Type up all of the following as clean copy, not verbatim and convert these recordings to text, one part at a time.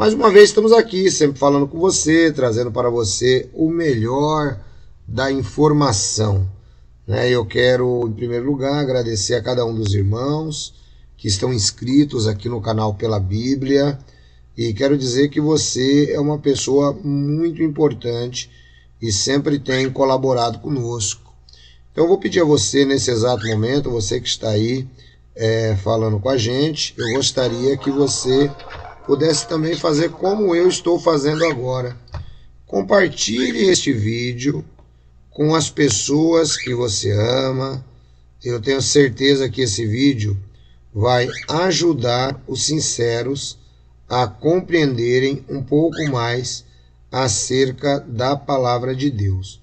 Mais uma vez estamos aqui, sempre falando com você, trazendo para você o melhor da informação. Eu quero, em primeiro lugar, agradecer a cada um dos irmãos que estão inscritos aqui no canal Pela Bíblia, e quero dizer que você é uma pessoa muito importante e sempre tem colaborado conosco. Então eu vou pedir a você nesse exato momento, você que está aí falando com a gente, eu gostaria que você pudesse também fazer como eu estou fazendo agora. Compartilhe este vídeo com as pessoas que você ama. Eu tenho certeza que esse vídeo vai ajudar os sinceros a compreenderem um pouco mais acerca da palavra de Deus.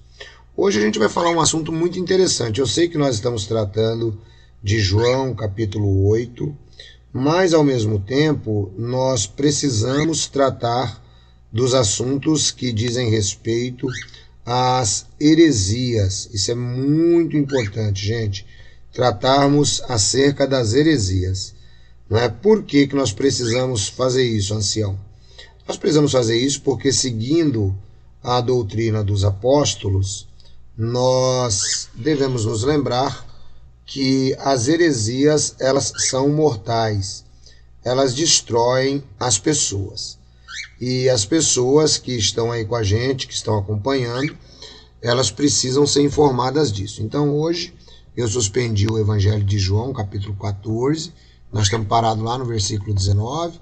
Hoje a gente vai falar um assunto muito interessante. Eu sei que nós estamos tratando de João capítulo 8, mas ao mesmo tempo nós precisamos tratar dos assuntos que dizem respeito às heresias. Isso é muito importante, gente, tratarmos acerca das heresias. Por que nós precisamos fazer isso, ancião? Nós precisamos fazer isso porque, seguindo a doutrina dos apóstolos, nós devemos nos lembrar que as heresias, elas são mortais, elas destroem as pessoas. E as pessoas que estão aí com a gente, que estão acompanhando, elas precisam ser informadas disso. Então hoje eu suspendi o Evangelho de João, capítulo 14, nós estamos parados lá no versículo 19,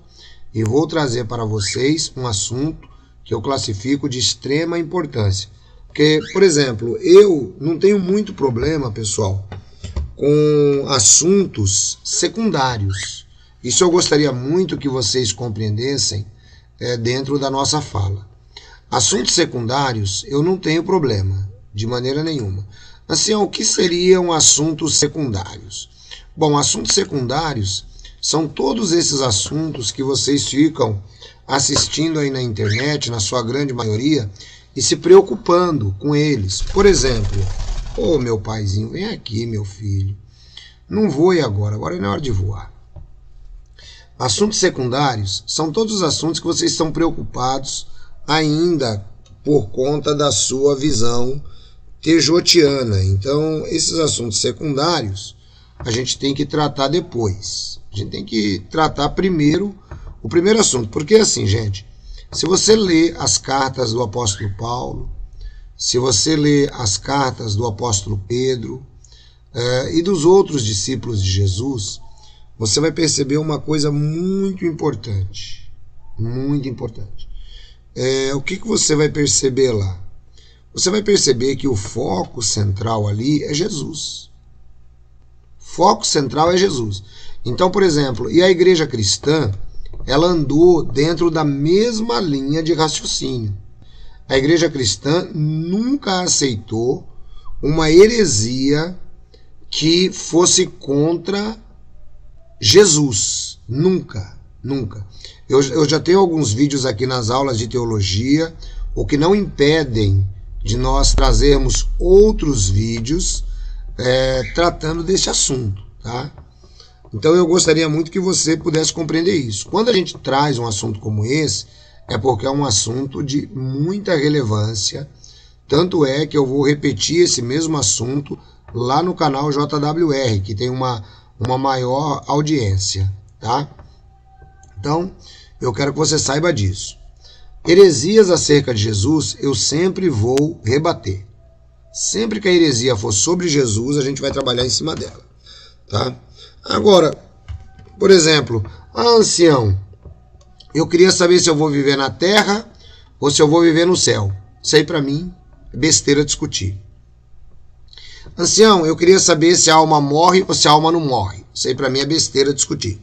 e vou trazer para vocês um assunto que eu classifico de extrema importância. Porque, por exemplo, eu não tenho muito problema, pessoal, com assuntos secundários. Isso eu gostaria muito que vocês compreendessem dentro da nossa fala. Assuntos secundários eu não tenho problema, de maneira nenhuma. Assim, o que seriam assuntos secundários? Bom, assuntos secundários são todos esses assuntos que vocês ficam assistindo aí na internet, na sua grande maioria, e se preocupando com eles. Por exemplo, meu paizinho, vem aqui, meu filho. Não voe agora não é hora de voar. Assuntos secundários são todos os assuntos que vocês estão preocupados ainda por conta da sua visão tejotiana. Então, esses assuntos secundários a gente tem que tratar depois. A gente tem que tratar primeiro o primeiro assunto. Porque assim, gente, se você lê as cartas do apóstolo Paulo, se você lê as cartas do apóstolo Pedro e dos outros discípulos de Jesus, você vai perceber uma coisa muito importante. Muito importante. O que você vai perceber lá? Você vai perceber que o foco central ali é Jesus. Foco central é Jesus. Então, por exemplo, e a igreja cristã, ela andou dentro da mesma linha de raciocínio. A igreja cristã nunca aceitou uma heresia que fosse contra Jesus. Nunca, nunca. Eu já tenho alguns vídeos aqui nas aulas de teologia, o que não impedem de nós trazermos outros vídeos tratando desse assunto, tá? Então eu gostaria muito que você pudesse compreender isso. Quando a gente traz um assunto como esse, é porque é um assunto de muita relevância, tanto é que eu vou repetir esse mesmo assunto lá no canal JWR, que tem uma maior audiência, tá? Então, eu quero que você saiba disso. Heresias acerca de Jesus, eu sempre vou rebater. Sempre que a heresia for sobre Jesus, a gente vai trabalhar em cima dela, tá? Agora, por exemplo, ancião, eu queria saber se eu vou viver na terra ou se eu vou viver no céu. Isso aí para mim é besteira discutir. Ancião, eu queria saber se a alma morre ou se a alma não morre. Isso aí para mim é besteira discutir.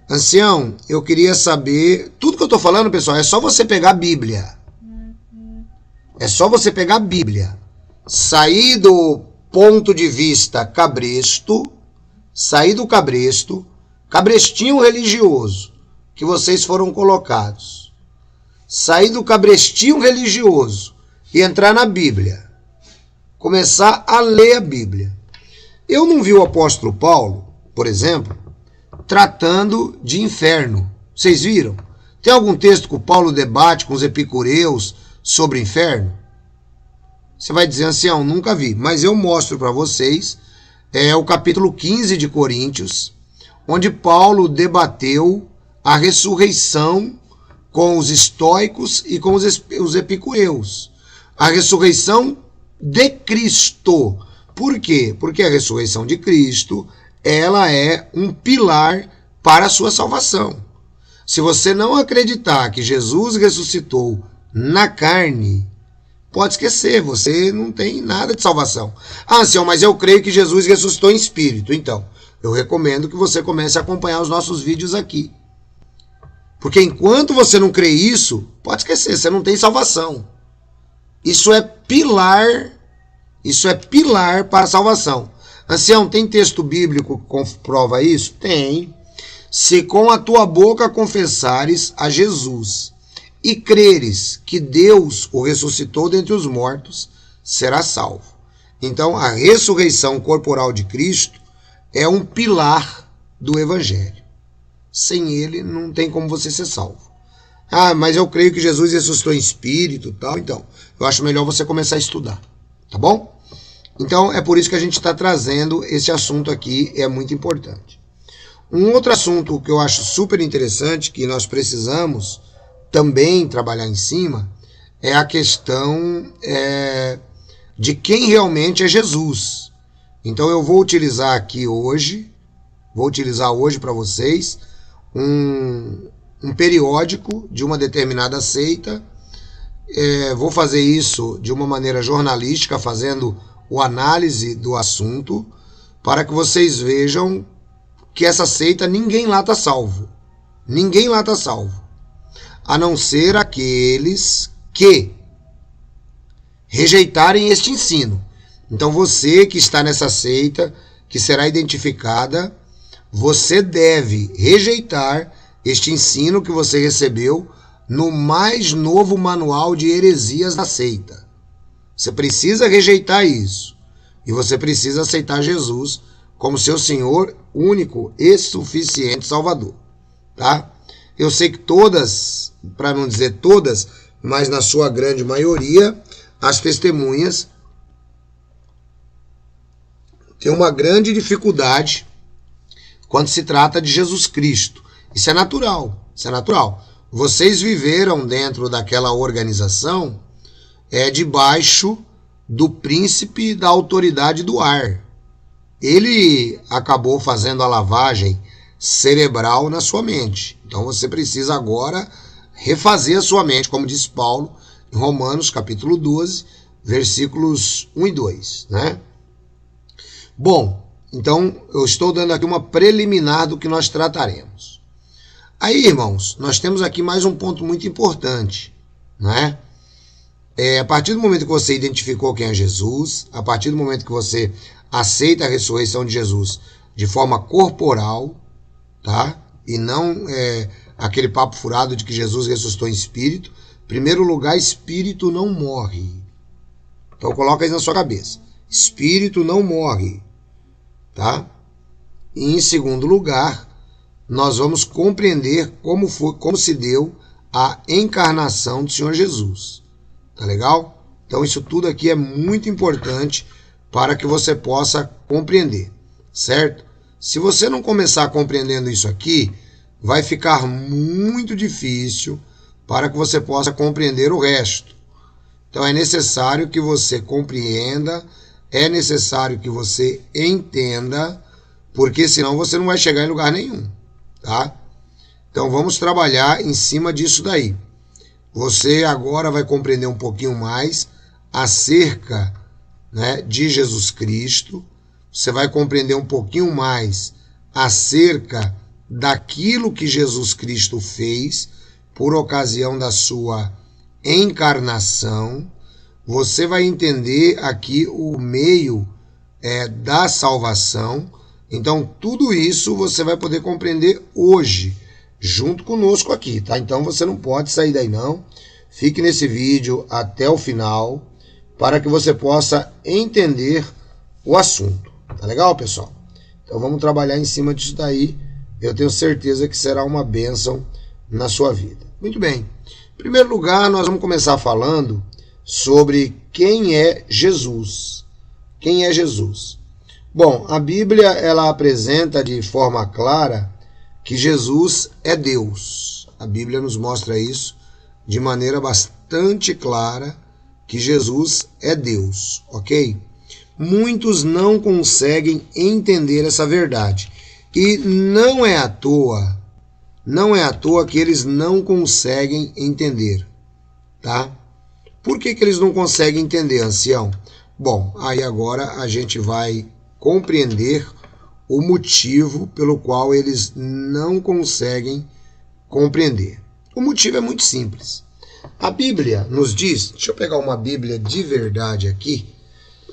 Ancião, eu queria saber... Tudo que eu estou falando, pessoal, é só você pegar a Bíblia. É só você pegar a Bíblia. Sair do ponto de vista cabresto, sair do cabrestinho religioso, que vocês foram colocados. Sair do cabrestinho religioso e entrar na Bíblia. Começar a ler a Bíblia. Eu não vi o apóstolo Paulo, por exemplo, tratando de inferno. Vocês viram? Tem algum texto que o Paulo debate com os epicureus sobre o inferno? Você vai dizer assim, nunca vi. Mas eu mostro para vocês o capítulo 15 de Coríntios, onde Paulo debateu a ressurreição com os estoicos e com os epicureus. A ressurreição de Cristo. Por quê? Porque a ressurreição de Cristo, ela é um pilar para a sua salvação. Se você não acreditar que Jesus ressuscitou na carne, pode esquecer, você não tem nada de salvação. Senhor, mas eu creio que Jesus ressuscitou em espírito. Então, eu recomendo que você comece a acompanhar os nossos vídeos aqui. Porque enquanto você não crê isso, pode esquecer, você não tem salvação. Isso é pilar para a salvação. Ancião, tem texto bíblico que comprova isso? Tem. Se com a tua boca confessares a Jesus e creres que Deus o ressuscitou dentre os mortos, serás salvo. Então, a ressurreição corporal de Cristo é um pilar do Evangelho. Sem ele, não tem como você ser salvo. Mas eu creio que Jesus ressuscitou em espírito e tal. Então, eu acho melhor você começar a estudar. Tá bom? Então, é por isso que a gente está trazendo esse assunto aqui, é muito importante. Um outro assunto que eu acho super interessante, que nós precisamos também trabalhar em cima, é a questão de quem realmente é Jesus. Então eu vou utilizar aqui hoje, para vocês, um periódico de uma determinada seita. Vou fazer isso de uma maneira jornalística, fazendo a análise do assunto, para que vocês vejam que essa seita, ninguém lá está salvo. Ninguém lá está salvo. A não ser aqueles que rejeitarem este ensino. Então você que está nessa seita, que será identificada, você deve rejeitar este ensino que você recebeu no mais novo manual de heresias da seita. Você precisa rejeitar isso. E você precisa aceitar Jesus como seu Senhor único e suficiente Salvador. Tá? Eu sei que todas, para não dizer todas, mas na sua grande maioria, as testemunhas têm uma grande dificuldade quando se trata de Jesus Cristo. Isso é natural, isso é natural. Vocês viveram dentro daquela organização debaixo do príncipe da autoridade do ar. Ele acabou fazendo a lavagem cerebral na sua mente. Então você precisa agora refazer a sua mente, como diz Paulo em Romanos capítulo 12, versículos 1 e 2, né? Bom, então eu estou dando aqui uma preliminar do que nós trataremos. Aí, irmãos, nós temos aqui mais um ponto muito importante, né? A partir do momento que você identificou quem é Jesus, a partir do momento que você aceita a ressurreição de Jesus de forma corporal, tá? E não aquele papo furado de que Jesus ressuscitou em espírito. Em primeiro lugar, espírito não morre. Então coloca isso na sua cabeça. Espírito não morre, tá? E em segundo lugar, nós vamos compreender como se deu a encarnação do Senhor Jesus. Tá legal? Então isso tudo aqui é muito importante para que você possa compreender, certo? Se você não começar compreendendo isso aqui, vai ficar muito difícil para que você possa compreender o resto. Então é necessário que você compreenda, é necessário que você entenda, porque senão você não vai chegar em lugar nenhum, tá? Então vamos trabalhar em cima disso daí. Você agora vai compreender um pouquinho mais acerca, né, de Jesus Cristo. Você vai compreender um pouquinho mais acerca daquilo que Jesus Cristo fez por ocasião da sua encarnação. Você vai entender aqui o meio da salvação. Então, tudo isso você vai poder compreender hoje, junto conosco aqui, tá? Então, você não pode sair daí não. Fique nesse vídeo até o final, para que você possa entender o assunto. Tá legal, pessoal? Então, vamos trabalhar em cima disso daí. Eu tenho certeza que será uma bênção na sua vida. Muito bem. Em primeiro lugar, nós vamos começar falando sobre quem é Jesus. Quem é Jesus? Bom, a Bíblia ela apresenta de forma clara que Jesus é Deus. A Bíblia nos mostra isso de maneira bastante clara, que Jesus é Deus, ok? Muitos não conseguem entender essa verdade. E não é à toa que eles não conseguem entender, tá? Por que eles não conseguem entender, ancião? Bom, aí agora a gente vai compreender o motivo pelo qual eles não conseguem compreender. O motivo é muito simples. A Bíblia nos diz, deixa eu pegar uma Bíblia de verdade aqui,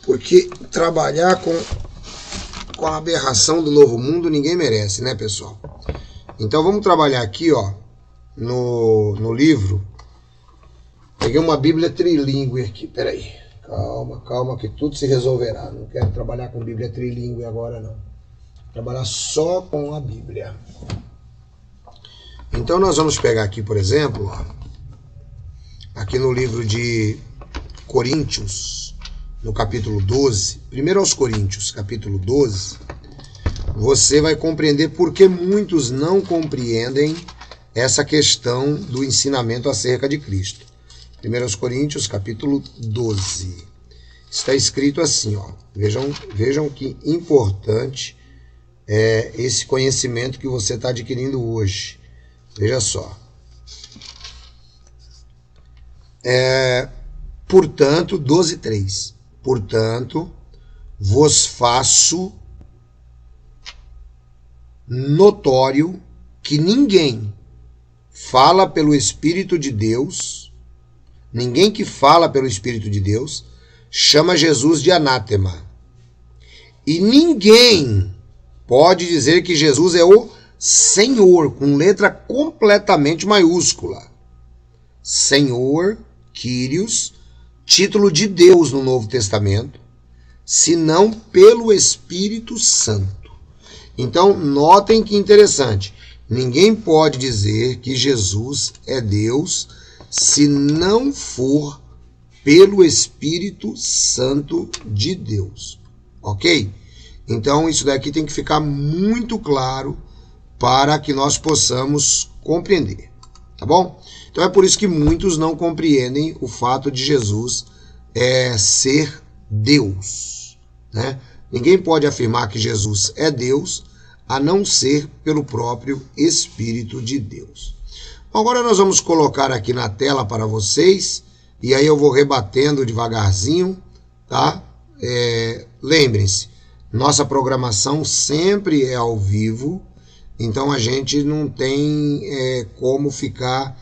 porque trabalhar com a aberração do novo mundo ninguém merece, né, pessoal? Então vamos trabalhar aqui, ó, no livro. Peguei uma Bíblia trilíngue aqui, peraí. Calma que tudo se resolverá. Não quero trabalhar com Bíblia trilíngue agora, não. Vou trabalhar só com a Bíblia. Então nós vamos pegar aqui, por exemplo, ó, aqui no livro de Coríntios, no capítulo 12, primeiro aos Coríntios, capítulo 12, você vai compreender por que muitos não compreendem essa questão do ensinamento acerca de Cristo. 1 Coríntios, capítulo 12. Está escrito assim, ó. Vejam que importante é esse conhecimento que você está adquirindo hoje. Veja só. Portanto, 12:3. Portanto, vos faço notório que ninguém fala pelo Espírito de Deus, ninguém que fala pelo Espírito de Deus chama Jesus de anátema. E ninguém pode dizer que Jesus é o Senhor, com letra completamente maiúscula. Senhor, Kyrios, título de Deus no Novo Testamento, senão pelo Espírito Santo. Então, notem que interessante. Ninguém pode dizer que Jesus é Deus se não for pelo Espírito Santo de Deus. Ok? Então, isso daqui tem que ficar muito claro para que nós possamos compreender. Tá bom? Então, é por isso que muitos não compreendem o fato de Jesus ser Deus, né? Ninguém pode afirmar que Jesus é Deus a não ser pelo próprio Espírito de Deus. Agora nós vamos colocar aqui na tela para vocês, e aí eu vou rebatendo devagarzinho, tá? Lembrem-se, nossa programação sempre é ao vivo, então a gente não tem como ficar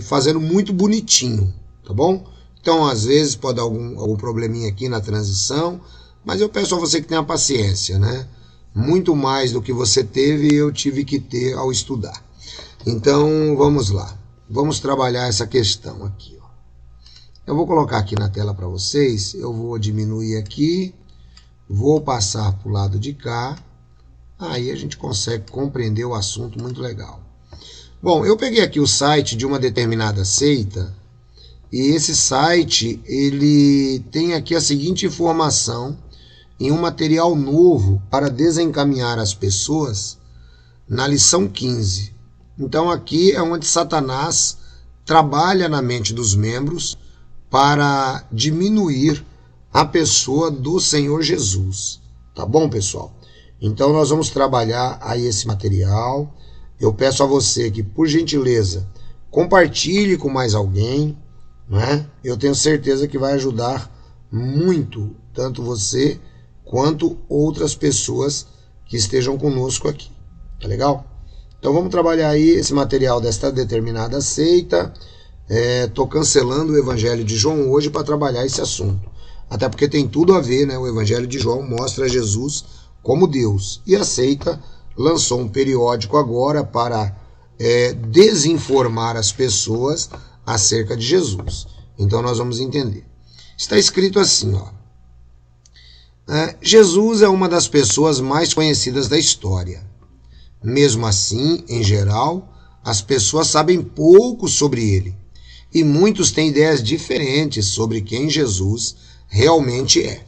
fazendo muito bonitinho, tá bom? Então às vezes pode dar algum probleminha aqui na transição, mas eu peço a você que tenha paciência, né? Muito mais do que você teve, eu tive que ter ao estudar. Então, vamos lá. Vamos trabalhar essa questão aqui, ó. Eu vou colocar aqui na tela para vocês. Eu vou diminuir aqui. Vou passar para o lado de cá. Aí a gente consegue compreender o assunto muito legal. Bom, eu peguei aqui o site de uma determinada seita. E esse site, ele tem aqui a seguinte informação em um material novo para desencaminhar as pessoas na lição 15. Então aqui é onde Satanás trabalha na mente dos membros para diminuir a pessoa do Senhor Jesus. Tá bom, pessoal? Então nós vamos trabalhar aí esse material. Eu peço a você que, por gentileza, compartilhe com mais alguém, né? Eu tenho certeza que vai ajudar muito, tanto você quanto outras pessoas que estejam conosco aqui. Tá legal? Então vamos trabalhar aí esse material desta determinada seita. Estou cancelando o Evangelho de João hoje para trabalhar esse assunto. Até porque tem tudo a ver, né? O Evangelho de João mostra Jesus como Deus. E a seita lançou um periódico agora para desinformar as pessoas acerca de Jesus. Então nós vamos entender. Está escrito assim, ó. Jesus é uma das pessoas mais conhecidas da história. Mesmo assim, em geral, as pessoas sabem pouco sobre ele e muitos têm ideias diferentes sobre quem Jesus realmente é.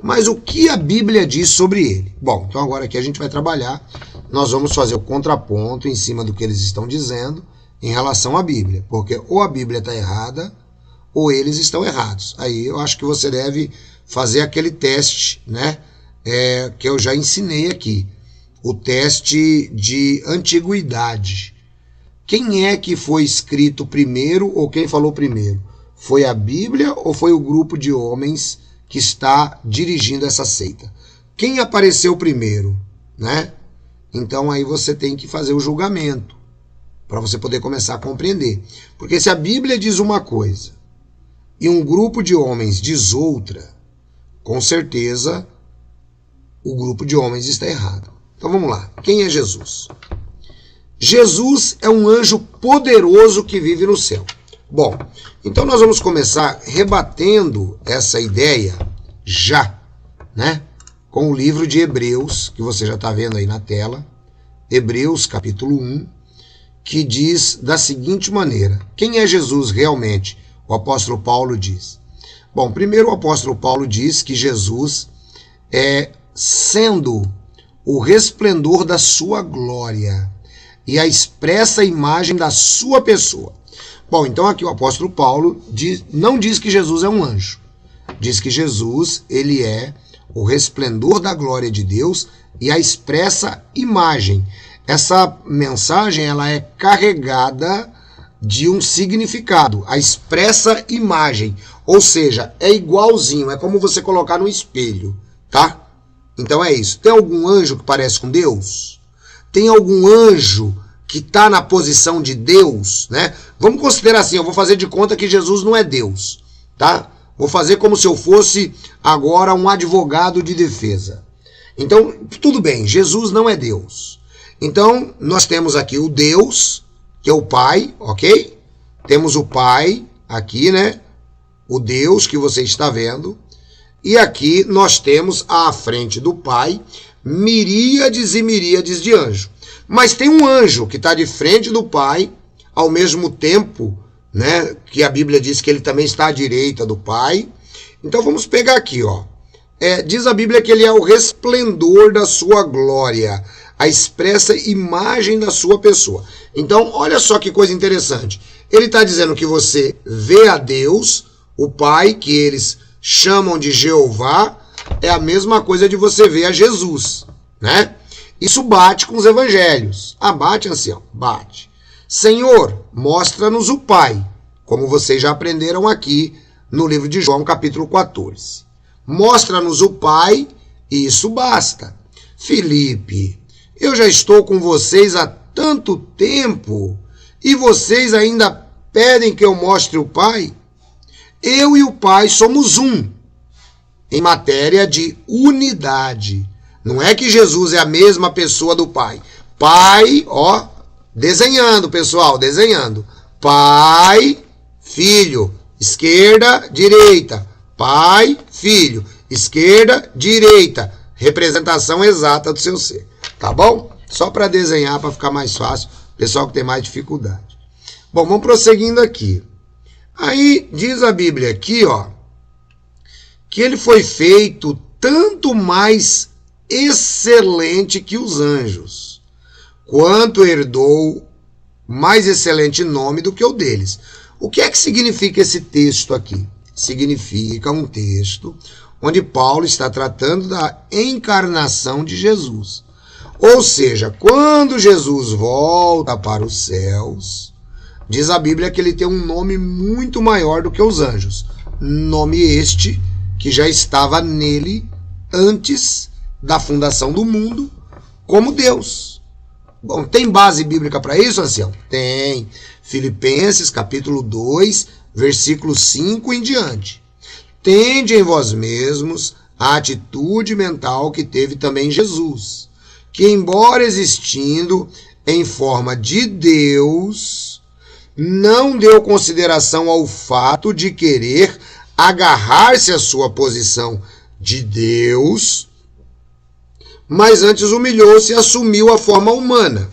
Mas o que a Bíblia diz sobre ele? Bom, então agora aqui a gente vai trabalhar, nós vamos fazer o contraponto em cima do que eles estão dizendo em relação à Bíblia, porque ou a Bíblia está errada ou eles estão errados. Aí eu acho que você deve fazer aquele teste, né, que eu já ensinei aqui, o teste de antiguidade. Quem é que foi escrito primeiro ou quem falou primeiro? Foi a Bíblia ou foi o grupo de homens que está dirigindo essa seita? Quem apareceu primeiro, né? Então aí você tem que fazer o julgamento para você poder começar a compreender. Porque se a Bíblia diz uma coisa e um grupo de homens diz outra, com certeza o grupo de homens está errado. Então vamos lá. Quem é Jesus? Jesus é um anjo poderoso que vive no céu. Bom, então nós vamos começar rebatendo essa ideia já, né? Com o livro de Hebreus, que você já está vendo aí na tela, Hebreus capítulo 1, que diz da seguinte maneira: quem é Jesus realmente? O apóstolo Paulo diz. Bom, primeiro o apóstolo Paulo diz que Jesus é sendo o resplendor da sua glória e a expressa imagem da sua pessoa. Bom, então aqui o apóstolo Paulo não diz que Jesus é um anjo. Diz que Jesus, ele é o resplendor da glória de Deus e a expressa imagem. Essa mensagem, ela é carregada de um significado, a expressa imagem. Ou seja, é igualzinho, é como você colocar no espelho, tá? Então é isso. Tem algum anjo que parece com Deus? Tem algum anjo que está na posição de Deus, né? Vamos considerar assim, eu vou fazer de conta que Jesus não é Deus, tá? Vou fazer como se eu fosse agora um advogado de defesa. Então, tudo bem, Jesus não é Deus. Então, nós temos aqui o Deus, que é o Pai, ok? Temos o Pai aqui, né? O Deus que você está vendo. E aqui nós temos à frente do Pai miríades e miríades de anjos. Mas tem um anjo que está de frente do Pai, ao mesmo tempo, né, que a Bíblia diz que ele também está à direita do Pai. Então vamos pegar aqui, ó. Diz a Bíblia que ele é o resplendor da sua glória, a expressa imagem da sua pessoa. Então, olha só que coisa interessante. Ele está dizendo que você vê a Deus, o Pai, que eles chamam de Jeová, é a mesma coisa de você ver a Jesus, né? Isso bate com os evangelhos. Ah, bate, ancião? Bate. Senhor, mostra-nos o Pai, como vocês já aprenderam aqui no livro de João, capítulo 14. Mostra-nos o Pai e isso basta. Filipe, eu já estou com vocês há tanto tempo e vocês ainda pedem que eu mostre o Pai? Eu e o Pai somos um, em matéria de unidade. Não é que Jesus é a mesma pessoa do Pai. Pai, ó, desenhando, pessoal, desenhando. Pai, Filho, esquerda, direita. Pai, Filho, esquerda, direita. Representação exata do seu ser. Tá bom? Só para desenhar, para ficar mais fácil. Pessoal que tem mais dificuldade. Bom, vamos prosseguindo aqui. Aí diz a Bíblia aqui, ó, que ele foi feito tanto mais excelente que os anjos, quanto herdou mais excelente nome do que o deles. O que é que significa esse texto aqui? Significa um texto onde Paulo está tratando da encarnação de Jesus. Ou seja, quando Jesus volta para os céus, diz a Bíblia que ele tem um nome muito maior do que os anjos. Nome este que já estava nele antes da fundação do mundo, como Deus. Bom, tem base bíblica para isso, ancião? Tem. Filipenses, capítulo 2, versículo 5 em diante. Tende em vós mesmos a atitude mental que teve também Jesus, que embora existindo em forma de Deus, não deu consideração ao fato de querer agarrar-se à sua posição de Deus, mas antes humilhou-se e assumiu a forma humana.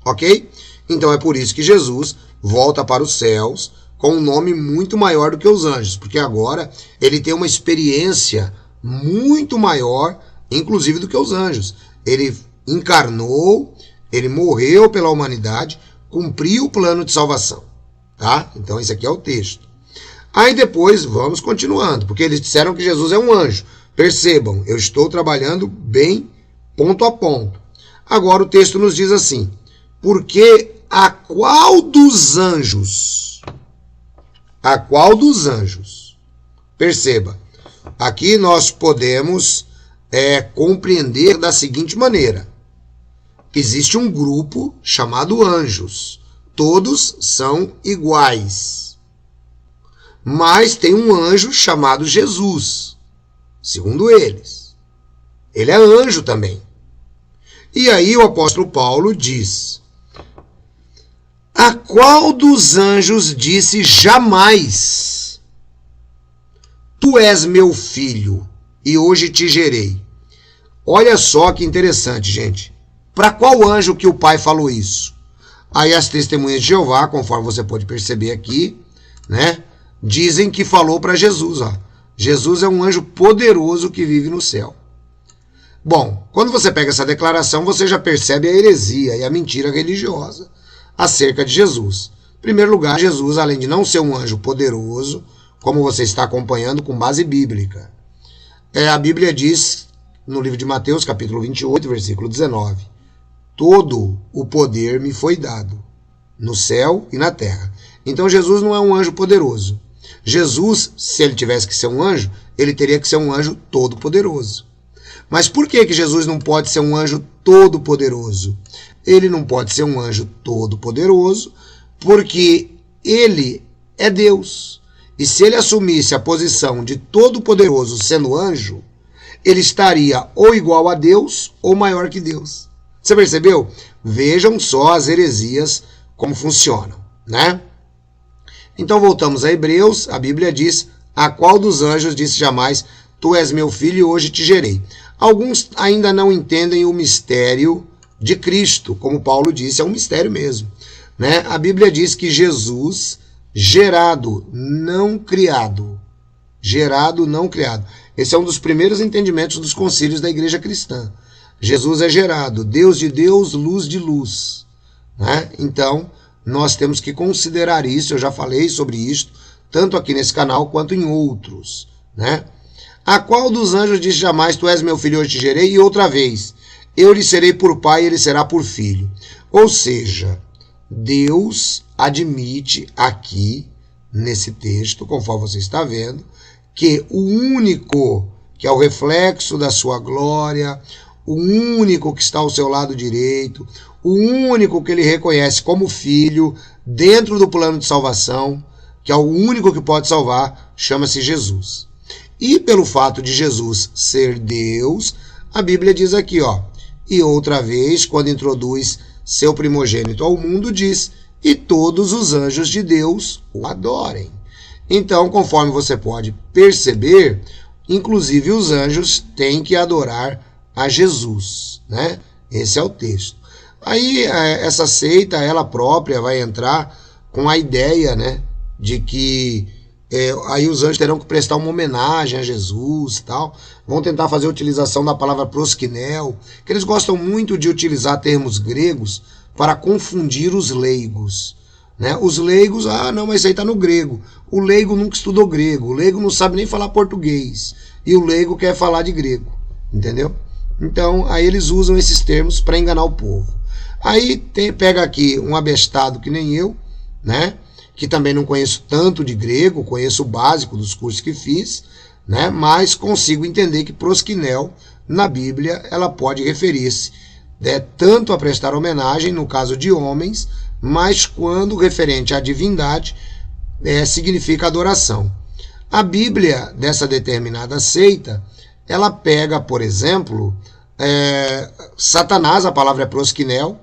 Ok? Então é por isso que Jesus volta para os céus com um nome muito maior do que os anjos, porque agora ele tem uma experiência muito maior, inclusive do que os anjos. Ele encarnou, ele morreu pela humanidade, cumpriu o plano de salvação, tá? Então esse aqui é o texto. Aí depois vamos continuando, porque eles disseram que Jesus é um anjo. Percebam, eu estou trabalhando bem ponto a ponto. Agora o texto nos diz assim: porque a qual dos anjos? A qual dos anjos? Perceba, aqui nós podemos compreender da seguinte maneira: existe um grupo chamado anjos, todos são iguais, mas tem um anjo chamado Jesus, segundo eles. Ele é anjo também. E aí o apóstolo Paulo diz: a qual dos anjos disse jamais: tu és meu filho e hoje te gerei? Olha só que interessante, gente. Para qual anjo que o pai falou isso? Aí as testemunhas de Jeová, conforme você pode perceber aqui, né, dizem que falou para Jesus. Ó. Jesus é um anjo poderoso que vive no céu. Bom, quando você pega essa declaração, você já percebe a heresia e a mentira religiosa acerca de Jesus. Em primeiro lugar, Jesus, além de não ser um anjo poderoso, como você está acompanhando com base bíblica, a Bíblia diz, no livro de Mateus, capítulo 28, versículo 19, todo o poder me foi dado, no céu e na terra. Então Jesus não é um anjo poderoso. Jesus, se ele tivesse que ser um anjo, ele teria que ser um anjo todo-poderoso. Mas por que Jesus não pode ser um anjo todo-poderoso? Ele não pode ser um anjo todo-poderoso porque ele é Deus. E se ele assumisse a posição de todo-poderoso sendo anjo, ele estaria ou igual a Deus ou maior que Deus. Você percebeu? Vejam só as heresias como funcionam, né? Então voltamos a Hebreus, a Bíblia diz: a qual dos anjos disse jamais: tu és meu filho e hoje te gerei? Alguns ainda não entendem o mistério de Cristo, como Paulo disse, é um mistério mesmo, né? A Bíblia diz que Jesus, gerado, não criado. Gerado, não criado. Esse é um dos primeiros entendimentos dos concílios da igreja cristã. Jesus é gerado, Deus de Deus, luz de luz, né? Então, nós temos que considerar isso, eu já falei sobre isso, tanto aqui nesse canal quanto em outros, né? A qual dos anjos disse jamais: tu és meu filho, hoje te gerei? E outra vez: eu lhe serei por pai e ele será por filho. Ou seja, Deus admite aqui, nesse texto, conforme você está vendo, que o único que é o reflexo da sua glória, o único que está ao seu lado direito, o único que ele reconhece como filho dentro do plano de salvação, que é o único que pode salvar, chama-se Jesus. E pelo fato de Jesus ser Deus, a Bíblia diz aqui, ó, e outra vez, quando introduz seu primogênito ao mundo, diz: e todos os anjos de Deus o adorem. Então, conforme você pode perceber, inclusive os anjos têm que adorar a Jesus, né? Esse é o texto. Aí essa seita, ela própria, vai entrar com a ideia, né, de que aí os anjos terão que prestar uma homenagem a Jesus e tal. Vão tentar fazer a utilização da palavra proskinel, que eles gostam muito de utilizar termos gregos para confundir os leigos, né? Os leigos, não, mas isso aí está no grego. O leigo nunca estudou grego, o leigo não sabe nem falar português, e o leigo quer falar de grego, entendeu? Então, aí eles usam esses termos para enganar o povo. Aí pega aqui um abestado que nem eu, né? Que também não conheço tanto de grego, conheço o básico dos cursos que fiz, né? Mas consigo entender que proskinel, na Bíblia, ela pode referir-se tanto a prestar homenagem, no caso de homens, mas quando referente à divindade, significa adoração. A Bíblia dessa determinada seita, ela pega, por exemplo, Satanás, a palavra é proskinel,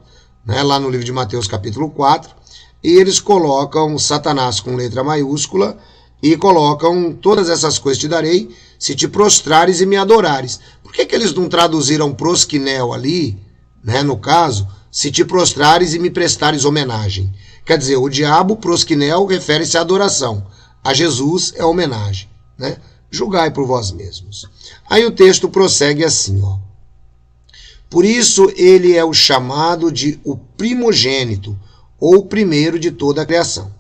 né? Lá no livro de Mateus capítulo 4, e eles colocam Satanás com letra maiúscula e colocam todas essas coisas te darei, se te prostrares e me adorares. Por que eles não traduziram proskinel ali, né, no caso, se te prostrares e me prestares homenagem. Quer dizer, o diabo, prosquinel, refere-se à adoração. A Jesus é homenagem, né? Julgai por vós mesmos. Aí o texto prossegue assim, ó. Por isso ele é o chamado de o primogênito, ou primeiro de toda a criação.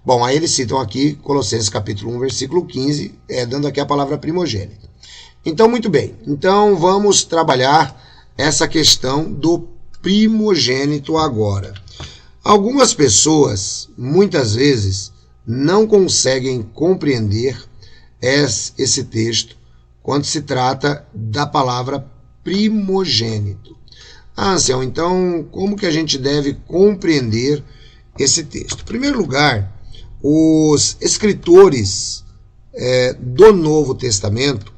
Bom, aí eles citam aqui Colossenses capítulo 1, versículo 15, dando aqui a palavra primogênito. Então, muito bem. Então, vamos trabalhar essa questão do primogênito agora. Algumas pessoas, muitas vezes, não conseguem compreender esse texto quando se trata da palavra primogênito. Ah, Anselmo, então como que a gente deve compreender esse texto? Em primeiro lugar, os escritores do Novo Testamento,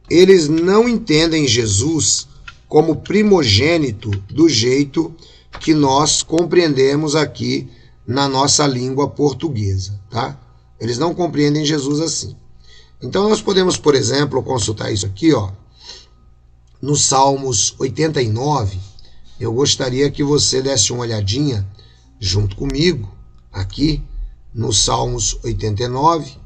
eles não entendem Jesus como primogênito do jeito que nós compreendemos aqui na nossa língua portuguesa, tá? Eles não compreendem Jesus assim. Então nós podemos, por exemplo, consultar isso aqui, ó, no Salmos 89. Eu gostaria que você desse uma olhadinha junto comigo, aqui no Salmos 89,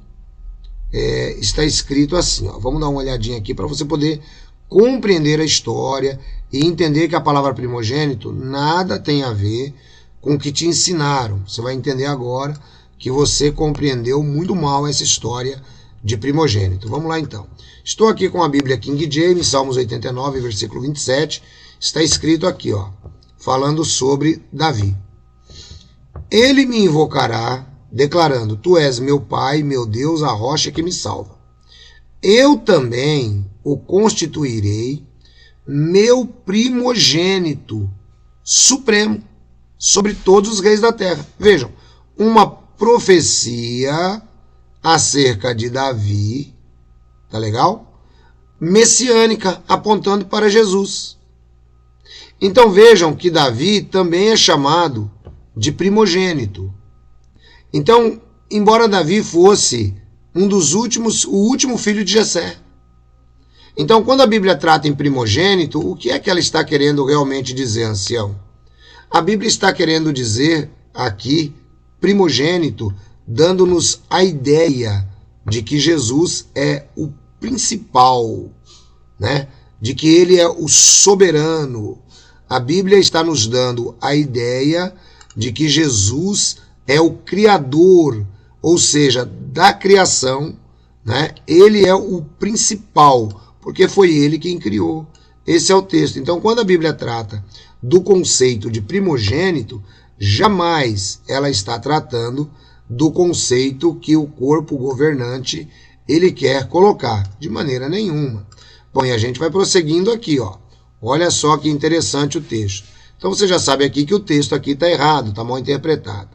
está escrito assim, ó, vamos dar uma olhadinha aqui para você poder compreender a história e entender que a palavra primogênito nada tem a ver com o que te ensinaram. Você vai entender agora que você compreendeu muito mal essa história de primogênito. Vamos lá então. Estou aqui com a Bíblia King James, Salmos 89, versículo 27. Está escrito aqui, ó, falando sobre Davi. Ele me invocará, declarando, tu és meu Pai, meu Deus, a rocha que me salva. Eu também o constituirei meu primogênito supremo sobre todos os reis da terra. Vejam, uma profecia acerca de Davi, tá legal? Messiânica, apontando para Jesus. Então vejam que Davi também é chamado de primogênito. Então, embora Davi fosse um dos últimos, o último filho de Jessé. Então, quando a Bíblia trata em primogênito, o que é que ela está querendo realmente dizer, ancião? A Bíblia está querendo dizer aqui, primogênito, dando-nos a ideia de que Jesus é o principal, né? De que ele é o soberano. A Bíblia está nos dando a ideia de que Jesus é o criador, ou seja, da criação, né? Ele é o principal, porque foi ele quem criou. Esse é o texto. Então, quando a Bíblia trata do conceito de primogênito, jamais ela está tratando do conceito que o corpo governante ele quer colocar, de maneira nenhuma. Bom, e a gente vai prosseguindo aqui, ó. Olha só que interessante o texto. Então você já sabe aqui que o texto aqui está errado, está mal interpretado.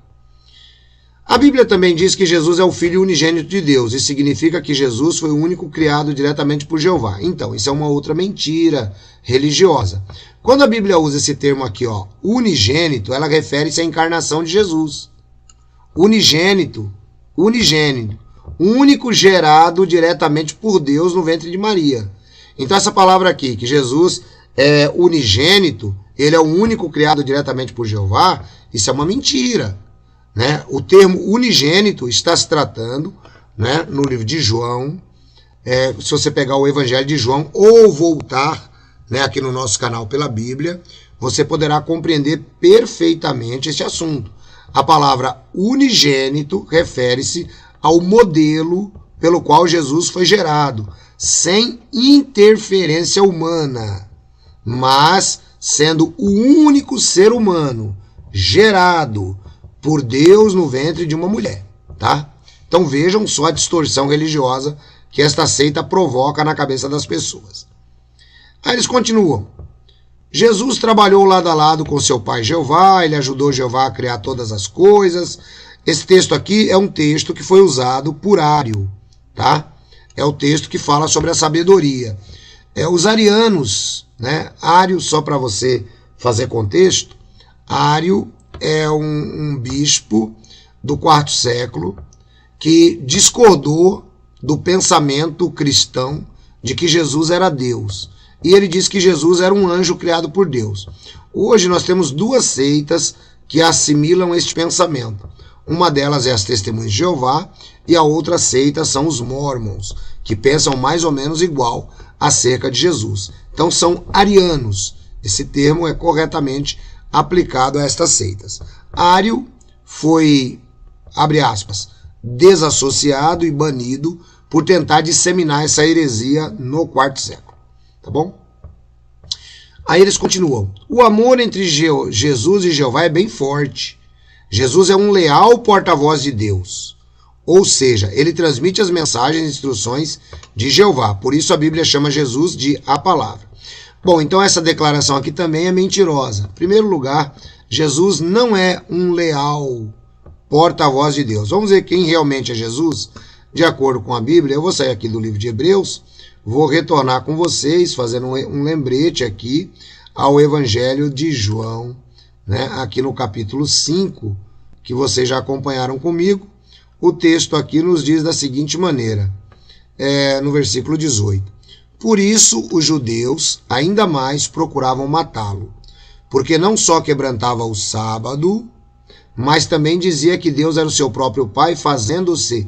A Bíblia também diz que Jesus é o Filho unigênito de Deus. Isso significa que Jesus foi o único criado diretamente por Jeová. Então, isso é uma outra mentira religiosa. Quando a Bíblia usa esse termo aqui, ó, unigênito, ela refere-se à encarnação de Jesus. Unigênito, único gerado diretamente por Deus no ventre de Maria. Então essa palavra aqui, que Jesus é unigênito, ele é o único criado diretamente por Jeová, isso é uma mentira, né? O termo unigênito está se tratando, né, no livro de João, se você pegar o Evangelho de João ou voltar, né, aqui no nosso canal pela Bíblia, você poderá compreender perfeitamente esse assunto. A palavra unigênito refere-se ao modelo pelo qual Jesus foi gerado, sem interferência humana, mas sendo o único ser humano gerado por Deus no ventre de uma mulher, tá? Então vejam só a distorção religiosa que esta seita provoca na cabeça das pessoas. Aí eles continuam. Jesus trabalhou lado a lado com seu pai Jeová, ele ajudou Jeová a criar todas as coisas. Esse texto aqui é um texto que foi usado por Ário, tá? É o texto que fala sobre a sabedoria. Os arianos, né? Ário, só para você fazer contexto, Ário é um bispo do quarto século que discordou do pensamento cristão de que Jesus era Deus. E ele diz que Jesus era um anjo criado por Deus. Hoje nós temos duas seitas que assimilam este pensamento. Uma delas é as Testemunhas de Jeová e a outra seita são os Mormons, que pensam mais ou menos igual acerca de Jesus. Então são arianos. Esse termo é corretamente aplicado a estas seitas. Ário foi, abre aspas, desassociado e banido por tentar disseminar essa heresia no quarto século. Tá bom? Aí eles continuam. O amor entre Jesus e Jeová é bem forte. Jesus é um leal porta-voz de Deus. Ou seja, ele transmite as mensagens e instruções de Jeová. Por isso a Bíblia chama Jesus de a palavra. Bom, então essa declaração aqui também é mentirosa. Em primeiro lugar, Jesus não é um leal porta-voz de Deus. Vamos ver quem realmente é Jesus? De acordo com a Bíblia, eu vou sair aqui do livro de Hebreus, vou retornar com vocês, fazendo um lembrete aqui ao Evangelho de João, né? Aqui no capítulo 5, que vocês já acompanharam comigo. O texto aqui nos diz da seguinte maneira, no versículo 18. Por isso os judeus ainda mais procuravam matá-lo, porque não só quebrantava o sábado, mas também dizia que Deus era o seu próprio Pai, fazendo-se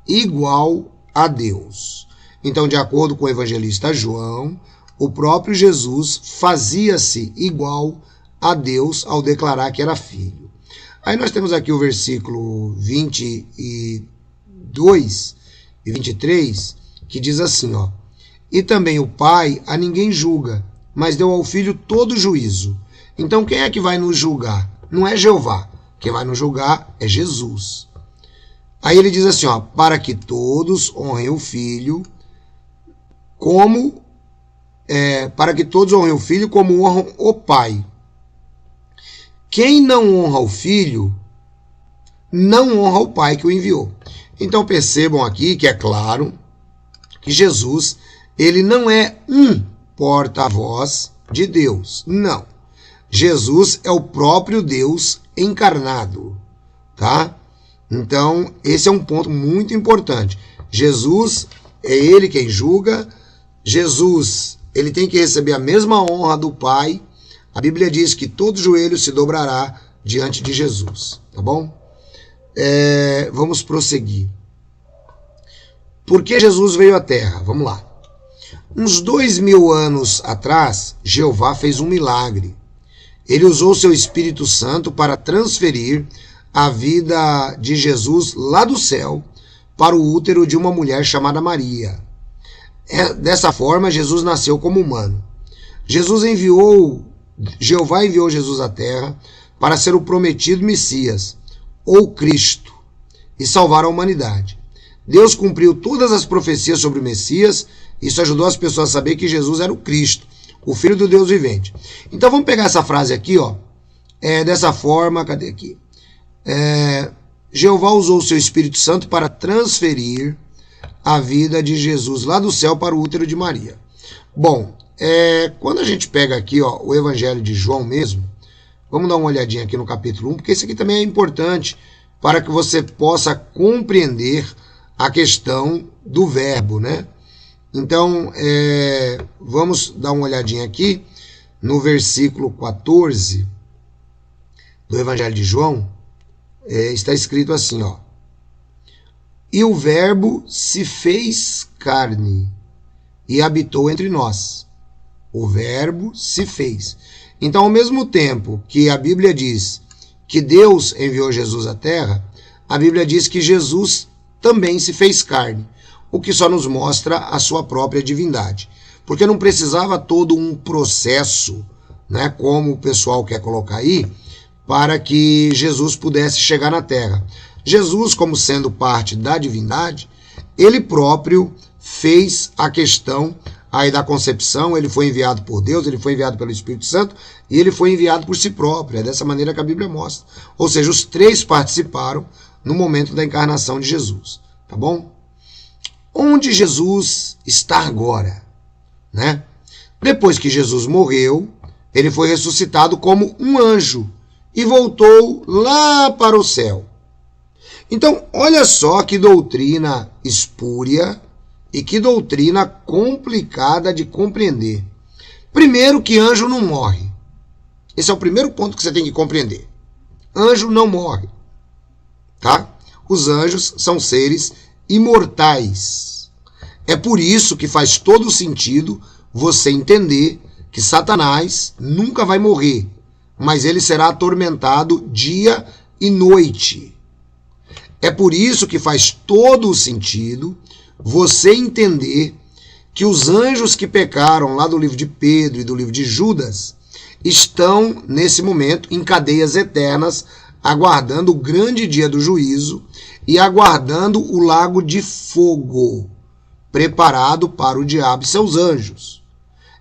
igual a Deus. Então, de acordo com o evangelista João, o próprio Jesus fazia-se igual a Deus ao declarar que era filho. Aí nós temos aqui o versículo 22 e 23, que diz assim, ó: e também o Pai a ninguém julga, mas deu ao Filho todo juízo. Então quem é que vai nos julgar? Não é Jeová. Quem vai nos julgar é Jesus. Aí ele diz assim, ó, para que todos honrem o Filho como honram o Pai. Quem não honra o Filho, não honra o Pai que o enviou. Então percebam aqui que é claro que Jesus, ele não é um porta-voz de Deus. Não. Jesus é o próprio Deus encarnado, tá? Então, esse é um ponto muito importante. Jesus é ele quem julga. Jesus, ele tem que receber a mesma honra do Pai. A Bíblia diz que todo joelho se dobrará diante de Jesus, tá bom? Vamos prosseguir. Por que Jesus veio à Terra? Vamos lá. Uns 2000 anos atrás, Jeová fez um milagre. Ele usou seu Espírito Santo para transferir a vida de Jesus lá do céu para o útero de uma mulher chamada Maria. Dessa forma, Jesus nasceu como humano. Jeová enviou Jesus à Terra para ser o prometido Messias, ou Cristo, e salvar a humanidade. Deus cumpriu todas as profecias sobre o Messias. Isso ajudou as pessoas a saber que Jesus era o Cristo, o Filho do Deus vivente. Então vamos pegar essa frase aqui, ó. Dessa forma, cadê aqui? Jeová usou o seu Espírito Santo para transferir a vida de Jesus lá do céu para o útero de Maria. Bom, quando a gente pega aqui, ó, o Evangelho de João mesmo, vamos dar uma olhadinha aqui no capítulo 1, porque esse aqui também é importante para que você possa compreender a questão do verbo, né? Então, vamos dar uma olhadinha aqui no versículo 14 do Evangelho de João. Está escrito assim, ó: e o verbo se fez carne e habitou entre nós. O verbo se fez. Então, ao mesmo tempo que a Bíblia diz que Deus enviou Jesus à Terra, a Bíblia diz que Jesus também se fez carne, o que só nos mostra a sua própria divindade. Porque não precisava todo um processo, né, como o pessoal quer colocar aí, para que Jesus pudesse chegar na Terra. Jesus, como sendo parte da divindade, ele próprio fez a questão aí da concepção. Ele foi enviado por Deus, ele foi enviado pelo Espírito Santo e ele foi enviado por si próprio. É dessa maneira que a Bíblia mostra. Ou seja, os três participaram no momento da encarnação de Jesus, tá bom? Onde Jesus está agora, né? Depois que Jesus morreu, ele foi ressuscitado como um anjo e voltou lá para o céu. Então, olha só que doutrina espúria e que doutrina complicada de compreender. Primeiro, que anjo não morre. Esse é o primeiro ponto que você tem que compreender. Anjo não morre, tá? Os anjos são seres imortais. É por isso que faz todo sentido você entender que Satanás nunca vai morrer, mas ele será atormentado dia e noite. É por isso que faz todo o sentido você entender que os anjos que pecaram lá do livro de Pedro e do livro de Judas estão, nesse momento, em cadeias eternas, aguardando o grande dia do juízo e aguardando o lago de fogo, preparado para o diabo e seus anjos.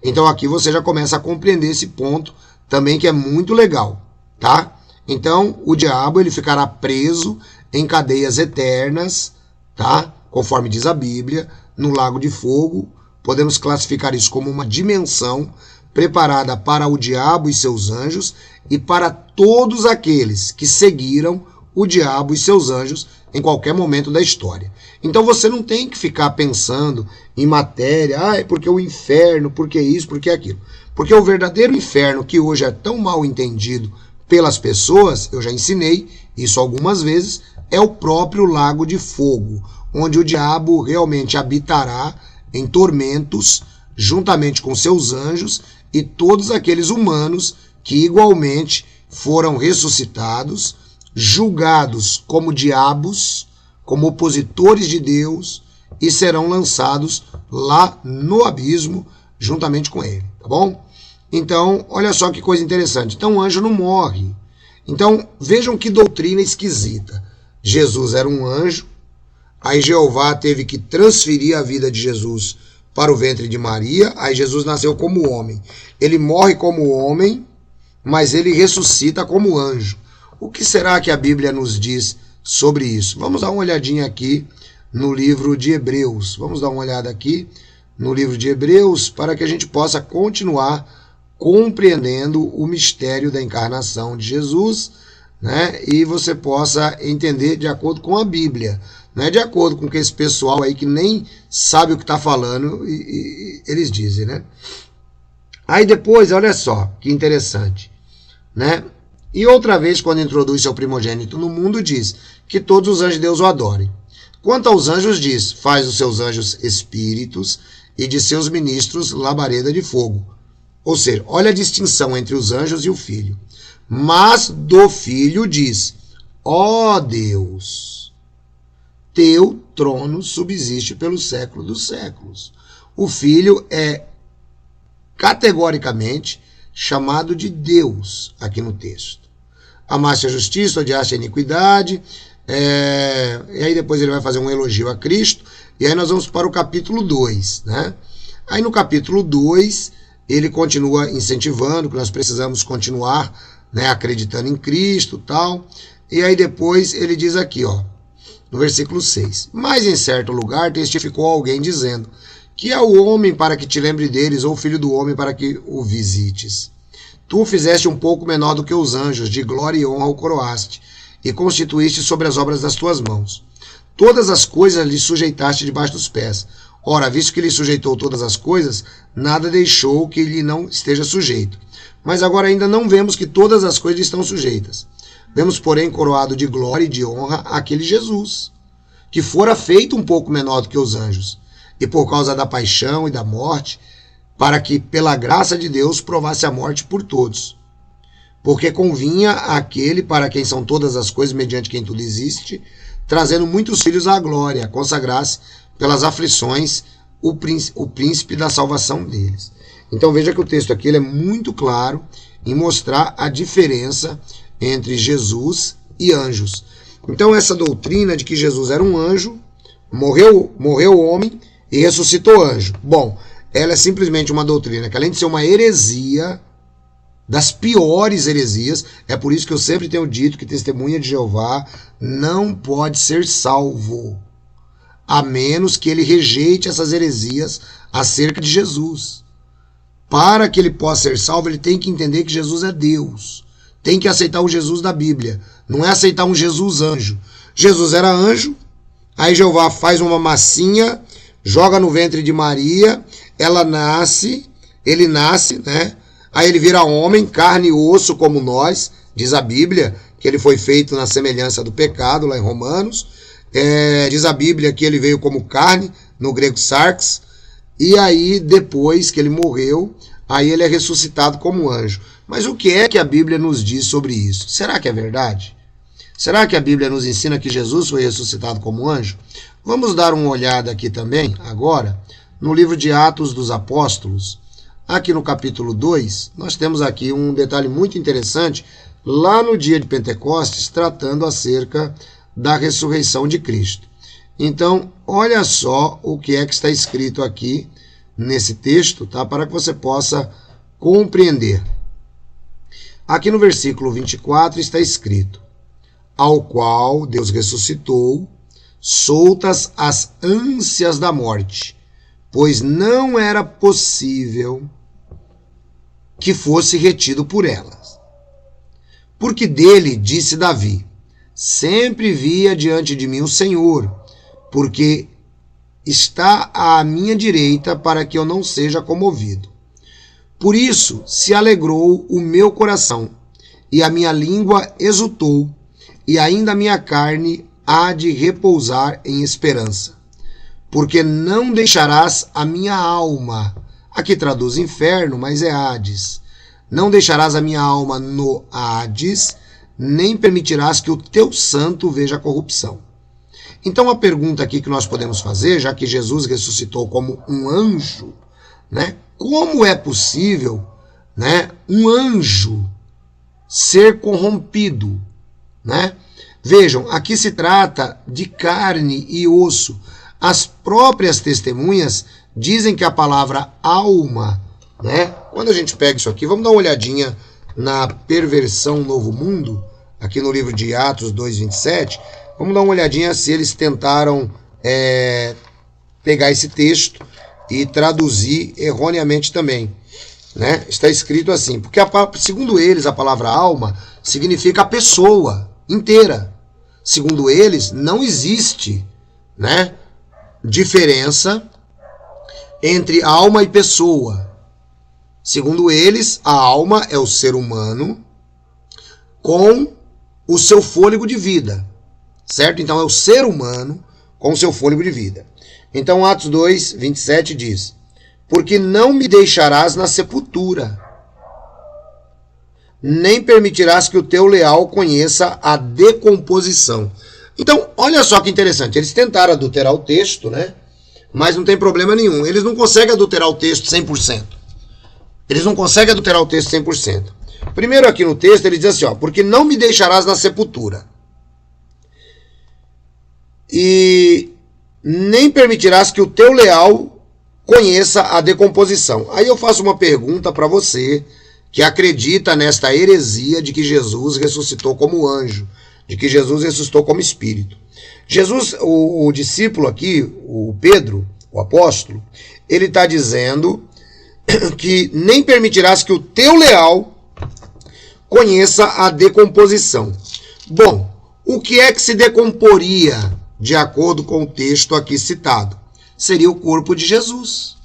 Então aqui você já começa a compreender esse ponto também, que é muito legal, tá? Então o diabo ele ficará preso em cadeias eternas, tá? Conforme diz a Bíblia, no lago de fogo. Podemos classificar isso como uma dimensão preparada para o diabo e seus anjos e para todos aqueles que seguiram o diabo e seus anjos em qualquer momento da história. Então você não tem que ficar pensando em matéria, porque o inferno, porque isso, porque aquilo. Porque o verdadeiro inferno, que hoje é tão mal entendido pelas pessoas, eu já ensinei isso algumas vezes, é o próprio lago de fogo, onde o diabo realmente habitará em tormentos, juntamente com seus anjos e todos aqueles humanos que igualmente foram ressuscitados, julgados como diabos, como opositores de Deus, e serão lançados lá no abismo, juntamente com ele, tá bom? Então, olha só que coisa interessante. Então, o anjo não morre. Então, vejam que doutrina esquisita. Jesus era um anjo, aí Jeová teve que transferir a vida de Jesus para o ventre de Maria, aí Jesus nasceu como homem. Ele morre como homem, mas ele ressuscita como anjo. O que será que a Bíblia nos diz sobre isso? Vamos dar uma olhadinha aqui no livro de Hebreus. Vamos dar uma olhada aqui no livro de Hebreus para que a gente possa continuar compreendendo o mistério da encarnação de Jesus, né? E você possa entender de acordo com a Bíblia. Não é de acordo com que esse pessoal aí que nem sabe o que está falando, e eles dizem, né? Aí depois, olha só, que interessante, né? E outra vez, quando introduz seu primogênito no mundo, diz que todos os anjos de Deus o adorem. Quanto aos anjos, diz, faz os seus anjos espíritos e de seus ministros labareda de fogo. Ou seja, olha a distinção entre os anjos e o filho. Mas do filho diz, ó Deus, teu trono subsiste pelo século dos séculos. O filho é categoricamente chamado de Deus aqui no texto. Amaste a justiça, odiaste a iniquidade, e aí depois ele vai fazer um elogio a Cristo, e aí nós vamos para o capítulo 2, né? Aí no capítulo 2, ele continua incentivando que nós precisamos continuar, né, acreditando em Cristo e tal, e aí depois ele diz aqui, ó, no versículo 6, mas em certo lugar testificou alguém dizendo, que é o homem para que te lembre deles, ou o filho do homem para que o visites. Tu o fizeste um pouco menor do que os anjos, de glória e honra o coroaste, e constituíste sobre as obras das tuas mãos. Todas as coisas lhe sujeitaste debaixo dos pés. Ora, visto que lhe sujeitou todas as coisas, nada deixou que lhe não esteja sujeito. Mas agora ainda não vemos que todas as coisas estão sujeitas. Vemos, porém, coroado de glória e de honra aquele Jesus, que fora feito um pouco menor do que os anjos, e por causa da paixão e da morte, para que, pela graça de Deus, provasse a morte por todos. Porque convinha àquele para quem são todas as coisas, mediante quem tudo existe, trazendo muitos filhos à glória, consagrasse pelas aflições o príncipe da salvação deles. Então veja que o texto aqui ele é muito claro em mostrar a diferença entre Jesus e anjos. Então essa doutrina de que Jesus era um anjo, morreu homem e ressuscitou anjo. Bom, ela é simplesmente uma doutrina que, além de ser uma heresia, das piores heresias, é por isso que eu sempre tenho dito que testemunha de Jeová não pode ser salvo, a menos que ele rejeite essas heresias acerca de Jesus. Para que ele possa ser salvo, ele tem que entender que Jesus é Deus. Tem que aceitar o Jesus da Bíblia. Não é aceitar um Jesus anjo. Jesus era anjo, aí Jeová faz uma massinha, joga no ventre de Maria, ela nasce, ele nasce, né? Aí ele vira homem, carne e osso como nós, diz a Bíblia, que ele foi feito na semelhança do pecado, lá em Romanos. Diz a Bíblia que ele veio como carne, no grego sarx, e aí depois que ele morreu, aí ele é ressuscitado como anjo. Mas o que é que a Bíblia nos diz sobre isso? Será que é verdade? Será que a Bíblia nos ensina que Jesus foi ressuscitado como anjo? Vamos dar uma olhada aqui também, agora, no livro de Atos dos Apóstolos. Aqui no capítulo 2, nós temos aqui um detalhe muito interessante, lá no dia de Pentecostes, tratando acerca da ressurreição de Cristo. Então, olha só o que é que está escrito aqui nesse texto, tá? Para que você possa compreender. Aqui no versículo 24 está escrito: ao qual Deus ressuscitou, soltas as ânsias da morte, pois não era possível que fosse retido por elas. Porque dele disse Davi: sempre via diante de mim o Senhor, porque está à minha direita para que eu não seja comovido. Por isso se alegrou o meu coração, e a minha língua exultou, e ainda a minha carne há de repousar em esperança. Porque não deixarás a minha alma, aqui traduz inferno, mas é Hades, não deixarás a minha alma no Hades, nem permitirás que o teu santo veja a corrupção. Então a pergunta aqui que nós podemos fazer, já que Jesus ressuscitou como um anjo, né? Como é possível, né, um anjo ser corrompido, né? Vejam, aqui se trata de carne e osso. As próprias testemunhas dizem que a palavra alma, né? Quando a gente pega isso aqui, vamos dar uma olhadinha na Perversão Novo Mundo, aqui no livro de Atos 2:27, vamos dar uma olhadinha se eles tentaram pegar esse texto e traduzir erroneamente também, né? Está escrito assim, porque segundo eles a palavra alma significa a pessoa inteira. Segundo eles, não existe, né, diferença entre alma e pessoa. Segundo eles, a alma é o ser humano com o seu fôlego de vida, certo? Então é o ser humano com o seu fôlego de vida. Então Atos 2:27 diz: porque não me deixarás na sepultura, nem permitirás que o teu leal conheça a decomposição. Então, olha só que interessante, eles tentaram adulterar o texto, né? Mas não tem problema nenhum, eles não conseguem adulterar o texto 100%. Eles não conseguem adulterar o texto 100%. Primeiro aqui no texto ele diz assim, ó, porque não me deixarás na sepultura, e nem permitirás que o teu leal conheça a decomposição. Aí eu faço uma pergunta para você que acredita nesta heresia de que Jesus ressuscitou como anjo, de que Jesus ressuscitou como espírito. Jesus, o discípulo aqui, o Pedro, o apóstolo, ele está dizendo que nem permitirás que o teu leal conheça a decomposição. Bom, o que é que se decomporia de acordo com o texto aqui citado? Seria o corpo de Jesus.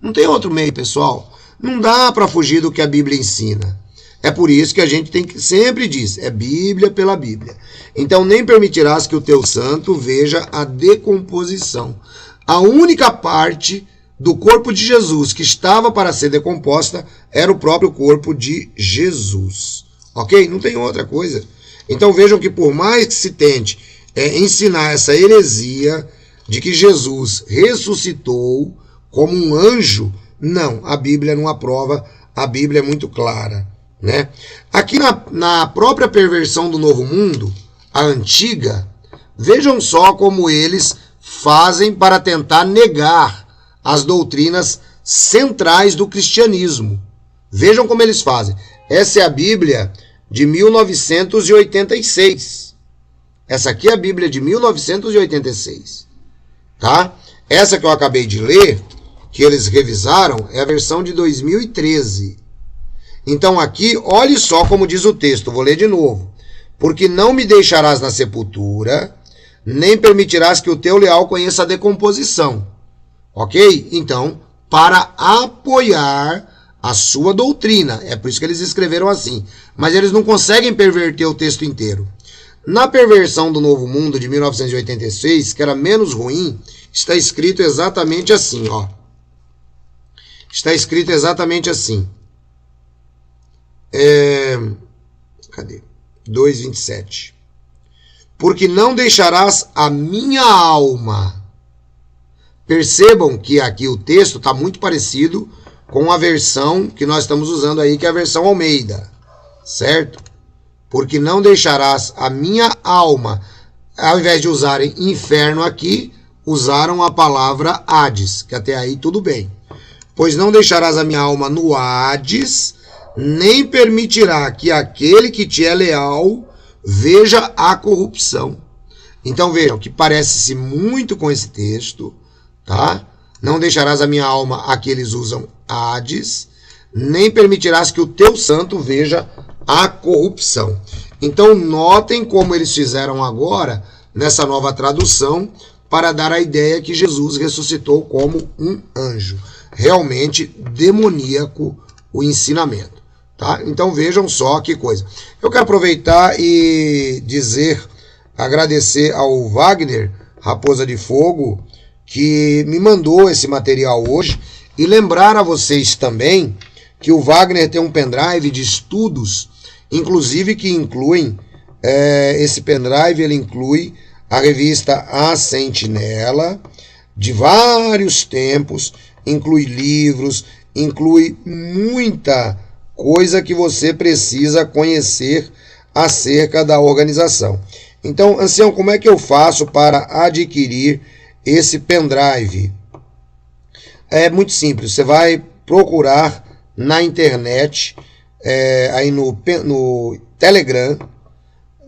Não tem outro meio, pessoal. Não dá para fugir do que a Bíblia ensina. É por isso que a gente tem que sempre diz, é Bíblia pela Bíblia. Então nem permitirás que o teu santo veja a decomposição. A única parte do corpo de Jesus que estava para ser decomposta era o próprio corpo de Jesus. Ok? Não tem outra coisa. Então vejam que por mais que se tente ensinar essa heresia de que Jesus ressuscitou como um anjo, não, a Bíblia não aprova, a Bíblia é muito clara, né? Aqui na própria Perversão do Novo Mundo, a antiga, vejam só como eles fazem para tentar negar as doutrinas centrais do cristianismo. Vejam como eles fazem. Essa é a Bíblia de 1986. Essa aqui é a Bíblia de 1986. Tá? Essa que eu acabei de ler, que eles revisaram, é a versão de 2013. Então aqui, olhe só como diz o texto, vou ler de novo. Porque não me deixarás na sepultura, nem permitirás que o teu leal conheça a decomposição. Ok? Então, para apoiar a sua doutrina. É por isso que eles escreveram assim. Mas eles não conseguem perverter o texto inteiro. Na perversão do Novo Mundo de 1986, que era menos ruim, está escrito exatamente assim, ó. Está escrito exatamente assim. Cadê? 2:27. Porque não deixarás a minha alma. Percebam que aqui o texto está muito parecido com a versão que nós estamos usando aí, que é a versão Almeida, certo? Porque não deixarás a minha alma. Ao invés de usarem inferno aqui, usaram a palavra Hades, que até aí tudo bem. Pois não deixarás a minha alma no Hades, nem permitirá que aquele que te é leal veja a corrupção. Então vejam que parece-se muito com esse texto, tá? Não deixarás a minha alma, aqui eles usam Hades, nem permitirás que o teu santo veja a corrupção. Então notem como eles fizeram agora, nessa nova tradução, para dar a ideia que Jesus ressuscitou como um anjo. Realmente demoníaco o ensinamento. Tá? Então vejam só que coisa. Eu quero aproveitar e agradecer ao Wagner, Raposa de Fogo, que me mandou esse material hoje, e lembrar a vocês também que o Wagner tem um pendrive de estudos, inclusive que incluem, esse pendrive ele inclui a revista A Sentinela, de vários tempos, inclui livros, inclui muita coisa que você precisa conhecer acerca da organização. Então, ancião, como é que eu faço para adquirir esse pendrive? É muito simples, você vai procurar na internet, aí no Telegram,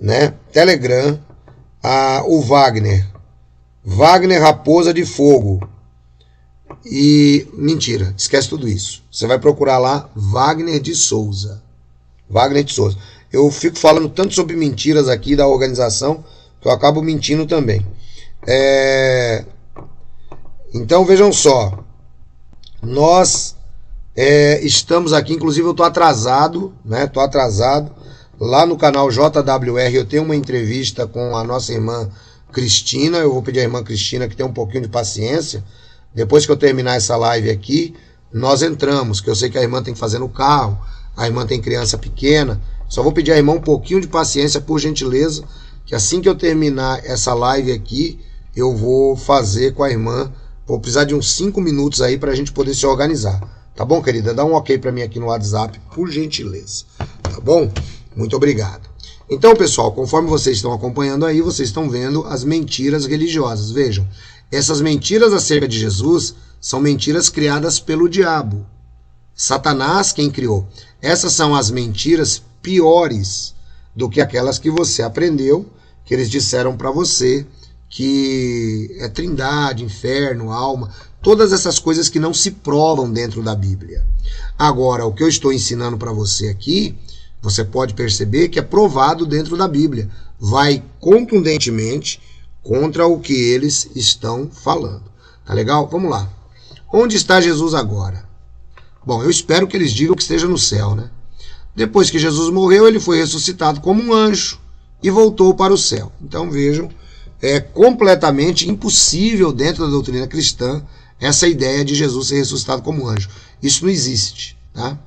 né? Telegram, o Wagner Raposa de Fogo. E mentira, esquece tudo isso. Você vai procurar lá Wagner de Souza. Wagner de Souza. Eu fico falando tanto sobre mentiras aqui da organização que eu acabo mentindo também. Então vejam só. Nós estamos aqui, inclusive eu estou atrasado, né? Estou atrasado. Lá no canal JWR eu tenho uma entrevista com a nossa irmã Cristina. Eu vou pedir à irmã Cristina que tenha um pouquinho de paciência. Depois que eu terminar essa live aqui, nós entramos, que eu sei que a irmã tem que fazer no carro, a irmã tem criança pequena. Só vou pedir à irmã um pouquinho de paciência, por gentileza, que assim que eu terminar essa live aqui, eu vou fazer com a irmã. Vou precisar de uns 5 minutos aí para a gente poder se organizar. Tá bom, querida? Dá um ok para mim aqui no WhatsApp, por gentileza. Tá bom? Muito obrigado. Então, pessoal, conforme vocês estão acompanhando aí, vocês estão vendo as mentiras religiosas. Vejam, essas mentiras acerca de Jesus são mentiras criadas pelo diabo. Satanás quem criou. Essas são as mentiras piores do que aquelas que você aprendeu, que eles disseram para você, que é trindade, inferno, alma, todas essas coisas que não se provam dentro da Bíblia. Agora, o que eu estou ensinando para você aqui, você pode perceber que é provado dentro da Bíblia. Vai contundentemente contra o que eles estão falando. Tá legal? Vamos lá. Onde está Jesus agora? Bom, eu espero que eles digam que esteja no céu, né? Depois que Jesus morreu, ele foi ressuscitado como um anjo e voltou para o céu. Então vejam, é completamente impossível dentro da doutrina cristã essa ideia de Jesus ser ressuscitado como anjo. Isso não existe, tá?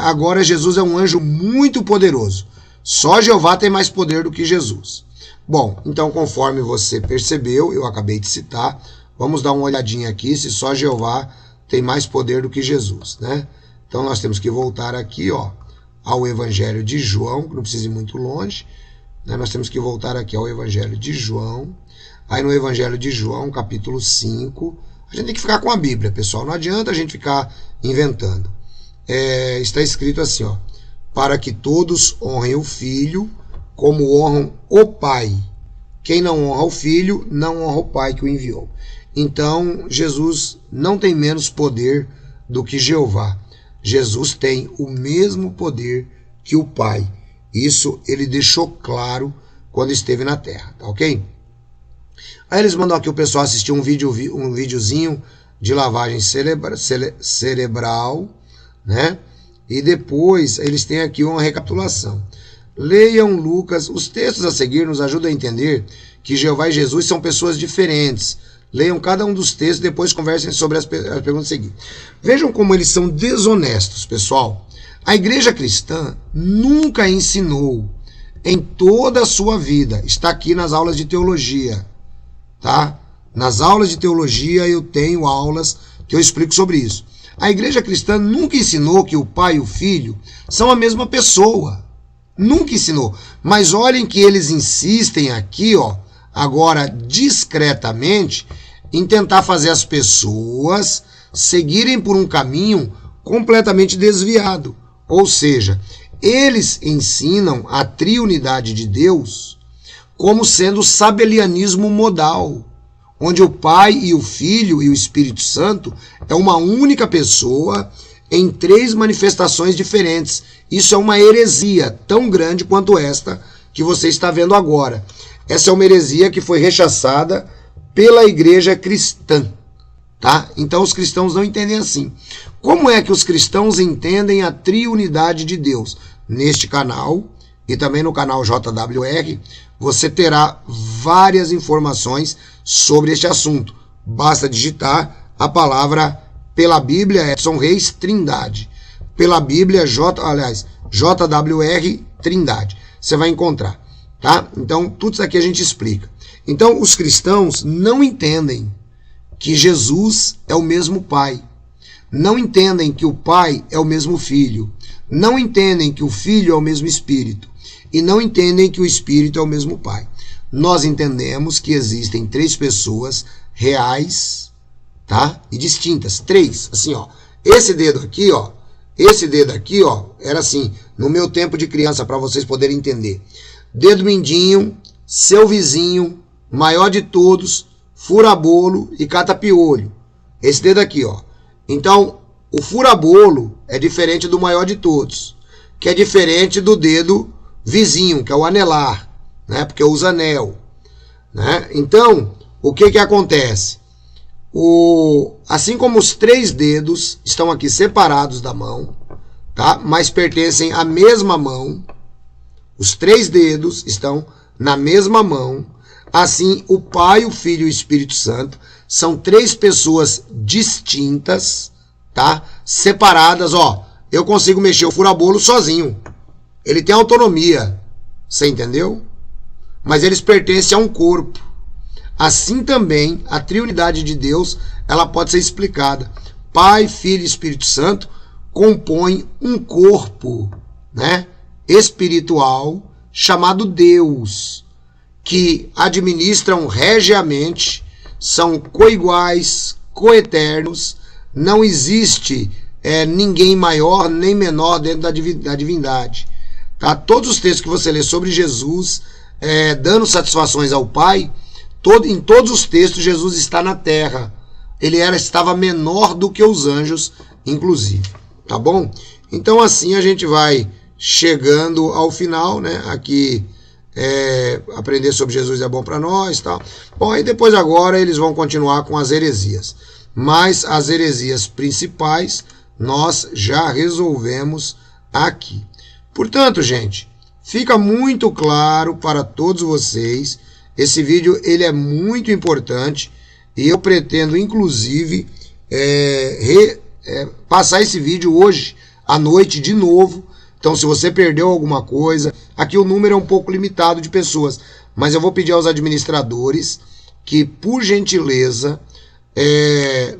Agora Jesus é um anjo muito poderoso. Só Jeová tem mais poder do que Jesus. Bom, então conforme você percebeu, eu acabei de citar, vamos dar uma olhadinha aqui se só Jeová tem mais poder do que Jesus, né? Então nós temos que voltar aqui, ó, ao Evangelho de João, que não precisa ir muito longe, né? Nós temos que voltar aqui ao Evangelho de João. Aí no Evangelho de João, capítulo 5, a gente tem que ficar com a Bíblia, pessoal, não adianta a gente ficar inventando. Está escrito assim, ó, para que todos honrem o Filho como honram o Pai. Quem não honra o Filho, não honra o Pai que o enviou. Então, Jesus não tem menos poder do que Jeová. Jesus tem o mesmo poder que o Pai. Isso ele deixou claro quando esteve na Terra, tá ok? Aí eles mandam aqui o pessoal assistir um videozinho de lavagem cerebral, né? E depois eles têm aqui uma recapitulação. Leiam Lucas. Os textos a seguir nos ajudam a entender que Jeová e Jesus são pessoas diferentes. Leiam cada um dos textos, depois conversem sobre as perguntas a seguir. Vejam como eles são desonestos, pessoal. A igreja cristã nunca ensinou em toda a sua vida. Está aqui nas aulas de teologia, tá? Nas aulas de teologia eu tenho aulas que eu explico sobre isso. A igreja cristã nunca ensinou que o pai e o filho são a mesma pessoa. Nunca ensinou. Mas olhem que eles insistem aqui, ó, agora discretamente, em tentar fazer as pessoas seguirem por um caminho completamente desviado. Ou seja, eles ensinam a triunidade de Deus como sendo sabelianismo modal, onde o Pai e o Filho e o Espírito Santo é uma única pessoa em 3 manifestações diferentes. Isso é uma heresia tão grande quanto esta que você está vendo agora. Essa é uma heresia que foi rechaçada pela igreja cristã, tá? Então os cristãos não entendem assim. Como é que os cristãos entendem a triunidade de Deus? Neste canal e também no canal JWR, você terá várias informações sobre este assunto. Basta digitar a palavra pela Bíblia Edson Reis Trindade. Pela Bíblia JWR Trindade. Você vai encontrar, tá? Então tudo isso aqui a gente explica. Então os cristãos não entendem que Jesus é o mesmo Pai. Não entendem que o Pai é o mesmo Filho. Não entendem que o Filho é o mesmo Espírito. E não entendem que o Espírito é o mesmo Pai. Nós entendemos que existem 3 pessoas reais, tá? E distintas. 3, assim, ó. Esse dedo aqui, ó. Esse dedo aqui, ó, era assim, no meu tempo de criança, para vocês poderem entender. Dedo mindinho, seu vizinho, maior de todos, fura-bolo e cata-piolho. Esse dedo aqui, ó. Então, o fura-bolo é diferente do maior de todos, que é diferente do dedo vizinho, que é o anelar, né? Porque usa anel, né? Então, o que acontece? Assim como os 3 dedos estão aqui separados da mão, tá? Mas pertencem à mesma mão, os 3 dedos estão na mesma mão. Assim, o Pai, o Filho e o Espírito Santo são 3 pessoas distintas, tá? Separadas, ó. Eu consigo mexer o fura-bolo sozinho. Ele tem autonomia, você entendeu? Mas eles pertencem a um corpo. Assim também, a triunidade de Deus, ela pode ser explicada. Pai, Filho e Espírito Santo compõem um corpo, né, espiritual chamado Deus, que administram regiamente, são coiguais, coeternos, não existe ninguém maior nem menor dentro da divindade. Tá? Todos os textos que você lê sobre Jesus, dando satisfações ao Pai, em todos os textos Jesus está na terra. Ele estava menor do que os anjos, inclusive. Tá bom? Então assim a gente vai chegando ao final, né? Aqui aprender sobre Jesus é bom para nós, tal. Bom, e depois agora eles vão continuar com as heresias. Mas as heresias principais nós já resolvemos aqui. Portanto, gente, fica muito claro para todos vocês. Esse vídeo ele é muito importante e eu pretendo, inclusive, passar esse vídeo hoje à noite de novo. Então, se você perdeu alguma coisa, aqui o número é um pouco limitado de pessoas, mas eu vou pedir aos administradores que, por gentileza,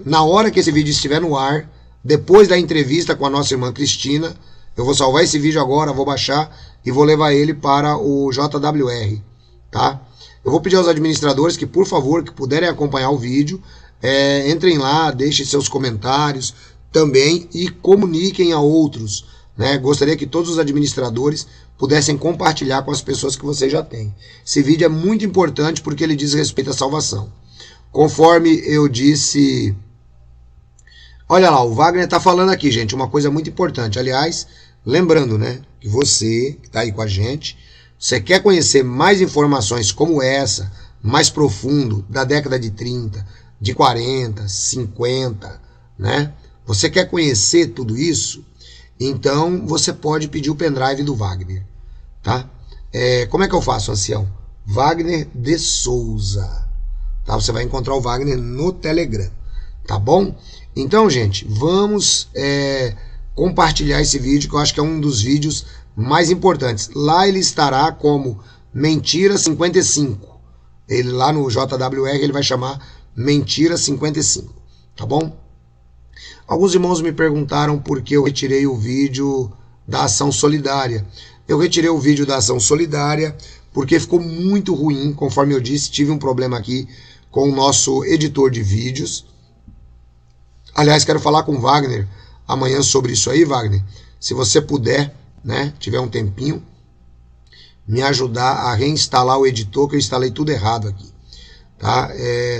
na hora que esse vídeo estiver no ar, depois da entrevista com a nossa irmã Cristina, eu vou salvar esse vídeo agora, vou baixar e vou levar ele para o JWR, tá? Eu vou pedir aos administradores que, por favor, que puderem acompanhar o vídeo, entrem lá, deixem seus comentários também e comuniquem a outros, né? Gostaria que todos os administradores pudessem compartilhar com as pessoas que você já tem. Esse vídeo é muito importante porque ele diz respeito à salvação. Conforme eu disse... Olha lá, o Wagner está falando aqui, gente, uma coisa muito importante. Aliás, lembrando, né, que você que está aí com a gente, você quer conhecer mais informações como essa, mais profundo, da década de 30, de 40, 50, né? Você quer conhecer tudo isso? Então você pode pedir o pendrive do Wagner, tá? Como é que eu faço, ancião? Wagner de Souza, tá? Você vai encontrar o Wagner no Telegram, tá bom? Então, gente, vamos compartilhar esse vídeo, que eu acho que é um dos vídeos mais importantes. Lá ele estará como Mentira 55. Ele lá no JWR ele vai chamar Mentira 55, tá bom? Alguns irmãos me perguntaram por que eu retirei o vídeo da ação solidária. Eu retirei o vídeo da ação solidária porque ficou muito ruim, conforme eu disse, tive um problema aqui com o nosso editor de vídeos. Aliás, quero falar com o Wagner amanhã sobre isso aí, Wagner. Se você puder, né, tiver um tempinho, me ajudar a reinstalar o editor, que eu instalei tudo errado aqui, tá?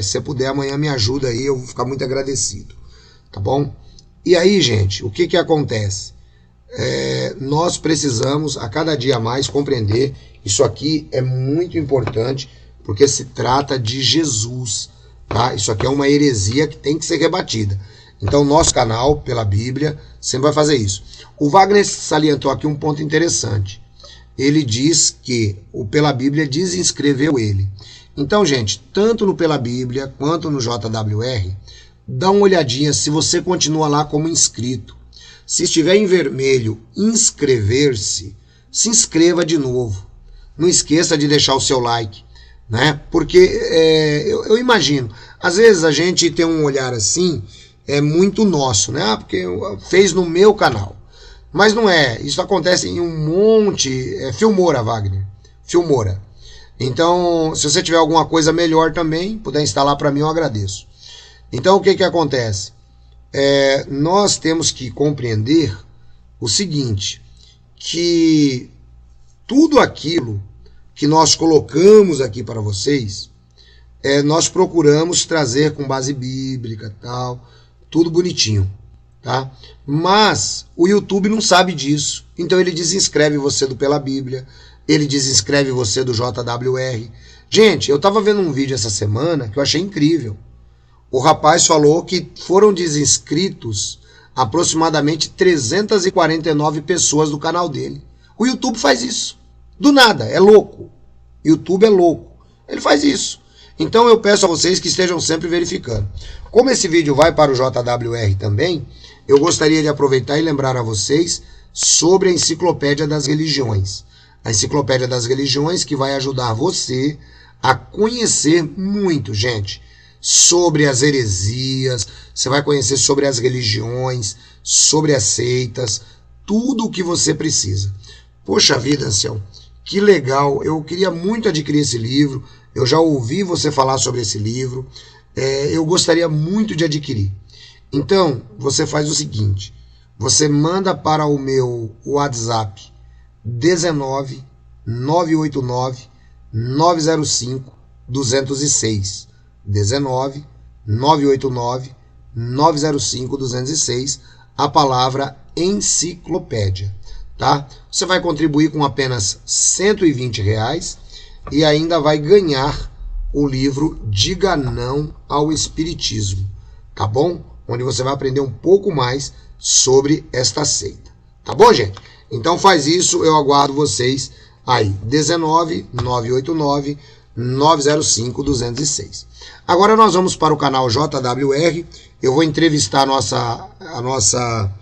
Se puder, amanhã me ajuda aí, eu vou ficar muito agradecido, tá bom? E aí, gente, o que que acontece? Nós precisamos a cada dia mais compreender, isso aqui é muito importante, porque se trata de Jesus, tá? Isso aqui é uma heresia que tem que ser rebatida. Então, nosso canal, pela Bíblia, sempre vai fazer isso. O Wagner salientou aqui um ponto interessante. Ele diz que o Pela Bíblia desinscreveu ele. Então, gente, tanto no Pela Bíblia quanto no JWR, dá uma olhadinha se você continua lá como inscrito. Se estiver em vermelho, inscrever-se, se inscreva de novo. Não esqueça de deixar o seu like, né? Porque eu imagino, às vezes a gente tem um olhar assim, muito nosso, né? Porque fez no meu canal. Mas não é, isso acontece em um monte, Filmora, Wagner, Filmora. Então, se você tiver alguma coisa melhor também, puder instalar para mim, eu agradeço. Então, o que que acontece? Nós temos que compreender o seguinte, que tudo aquilo que nós colocamos aqui para vocês, nós procuramos trazer com base bíblica, tal, tudo bonitinho. Tá? Mas o YouTube não sabe disso, então ele desinscreve você do Pela Bíblia, ele desinscreve você do JWR. Gente, eu estava vendo um vídeo essa semana que eu achei incrível. O rapaz falou que foram desinscritos aproximadamente 349 pessoas do canal dele. O YouTube faz isso, do nada, é louco. YouTube é louco, ele faz isso. Então eu peço a vocês que estejam sempre verificando. Como esse vídeo vai para o JWR também, eu gostaria de aproveitar e lembrar a vocês sobre a Enciclopédia das Religiões. A Enciclopédia das Religiões que vai ajudar você a conhecer muito, gente, sobre as heresias, você vai conhecer sobre as religiões, sobre as seitas, tudo o que você precisa. Poxa vida, ancião, que legal, eu queria muito adquirir esse livro, eu já ouvi você falar sobre esse livro, eu gostaria muito de adquirir. Então, você faz o seguinte, você manda para o meu WhatsApp 19 989 905 206, 19 989 905 206, a palavra enciclopédia, tá? Você vai contribuir com apenas R$120 e ainda vai ganhar o livro Diga Não ao Espiritismo, tá bom? Onde você vai aprender um pouco mais sobre esta seita, tá bom, gente? Então faz isso, eu aguardo vocês aí, 19 989 905 206. Agora nós vamos para o canal JWR, eu vou entrevistar a nossa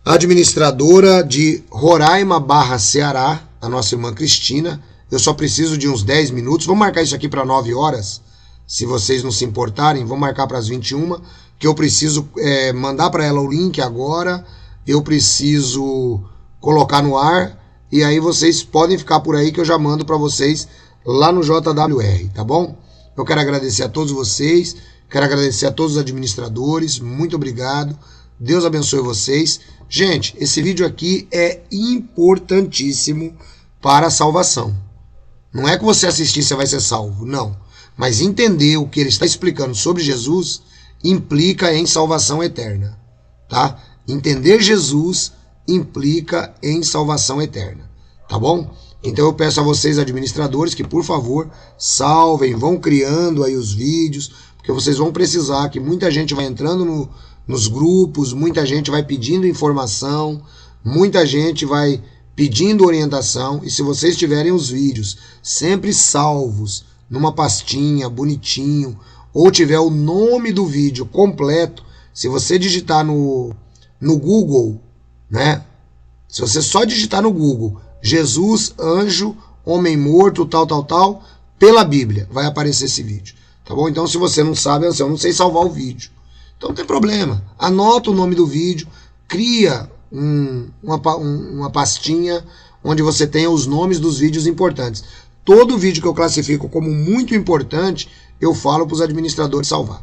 administradora de Roraima / Ceará, a nossa irmã Cristina. Eu só preciso de uns 10 minutos, vamos marcar isso aqui para 9 horas, se vocês não se importarem, vamos marcar para as 21, que eu preciso mandar para ela o link agora, eu preciso colocar no ar, e aí vocês podem ficar por aí que eu já mando para vocês lá no JWR, tá bom? Eu quero agradecer a todos vocês, quero agradecer a todos os administradores, muito obrigado, Deus abençoe vocês. Gente, esse vídeo aqui é importantíssimo para a salvação. Não é que você assistir você vai ser salvo, não. Mas entender o que ele está explicando sobre Jesus implica em salvação eterna, tá? Entender Jesus implica em salvação eterna, tá bom? Então eu peço a vocês, administradores, que por favor salvem, vão criando aí os vídeos, porque vocês vão precisar, que muita gente vai entrando nos grupos, muita gente vai pedindo informação, muita gente vai pedindo orientação, e se vocês tiverem os vídeos sempre salvos numa pastinha, bonitinho, ou tiver o nome do vídeo completo, se você digitar no Google, né? Se você só digitar no Google, Jesus, anjo, homem morto, tal, pela Bíblia, vai aparecer esse vídeo, tá bom? Então se você não sabe, eu não sei salvar o vídeo, então não tem problema, anota o nome do vídeo, cria uma pastinha onde você tenha os nomes dos vídeos importantes. Todo vídeo que eu classifico como muito importante, eu falo para os administradores salvar.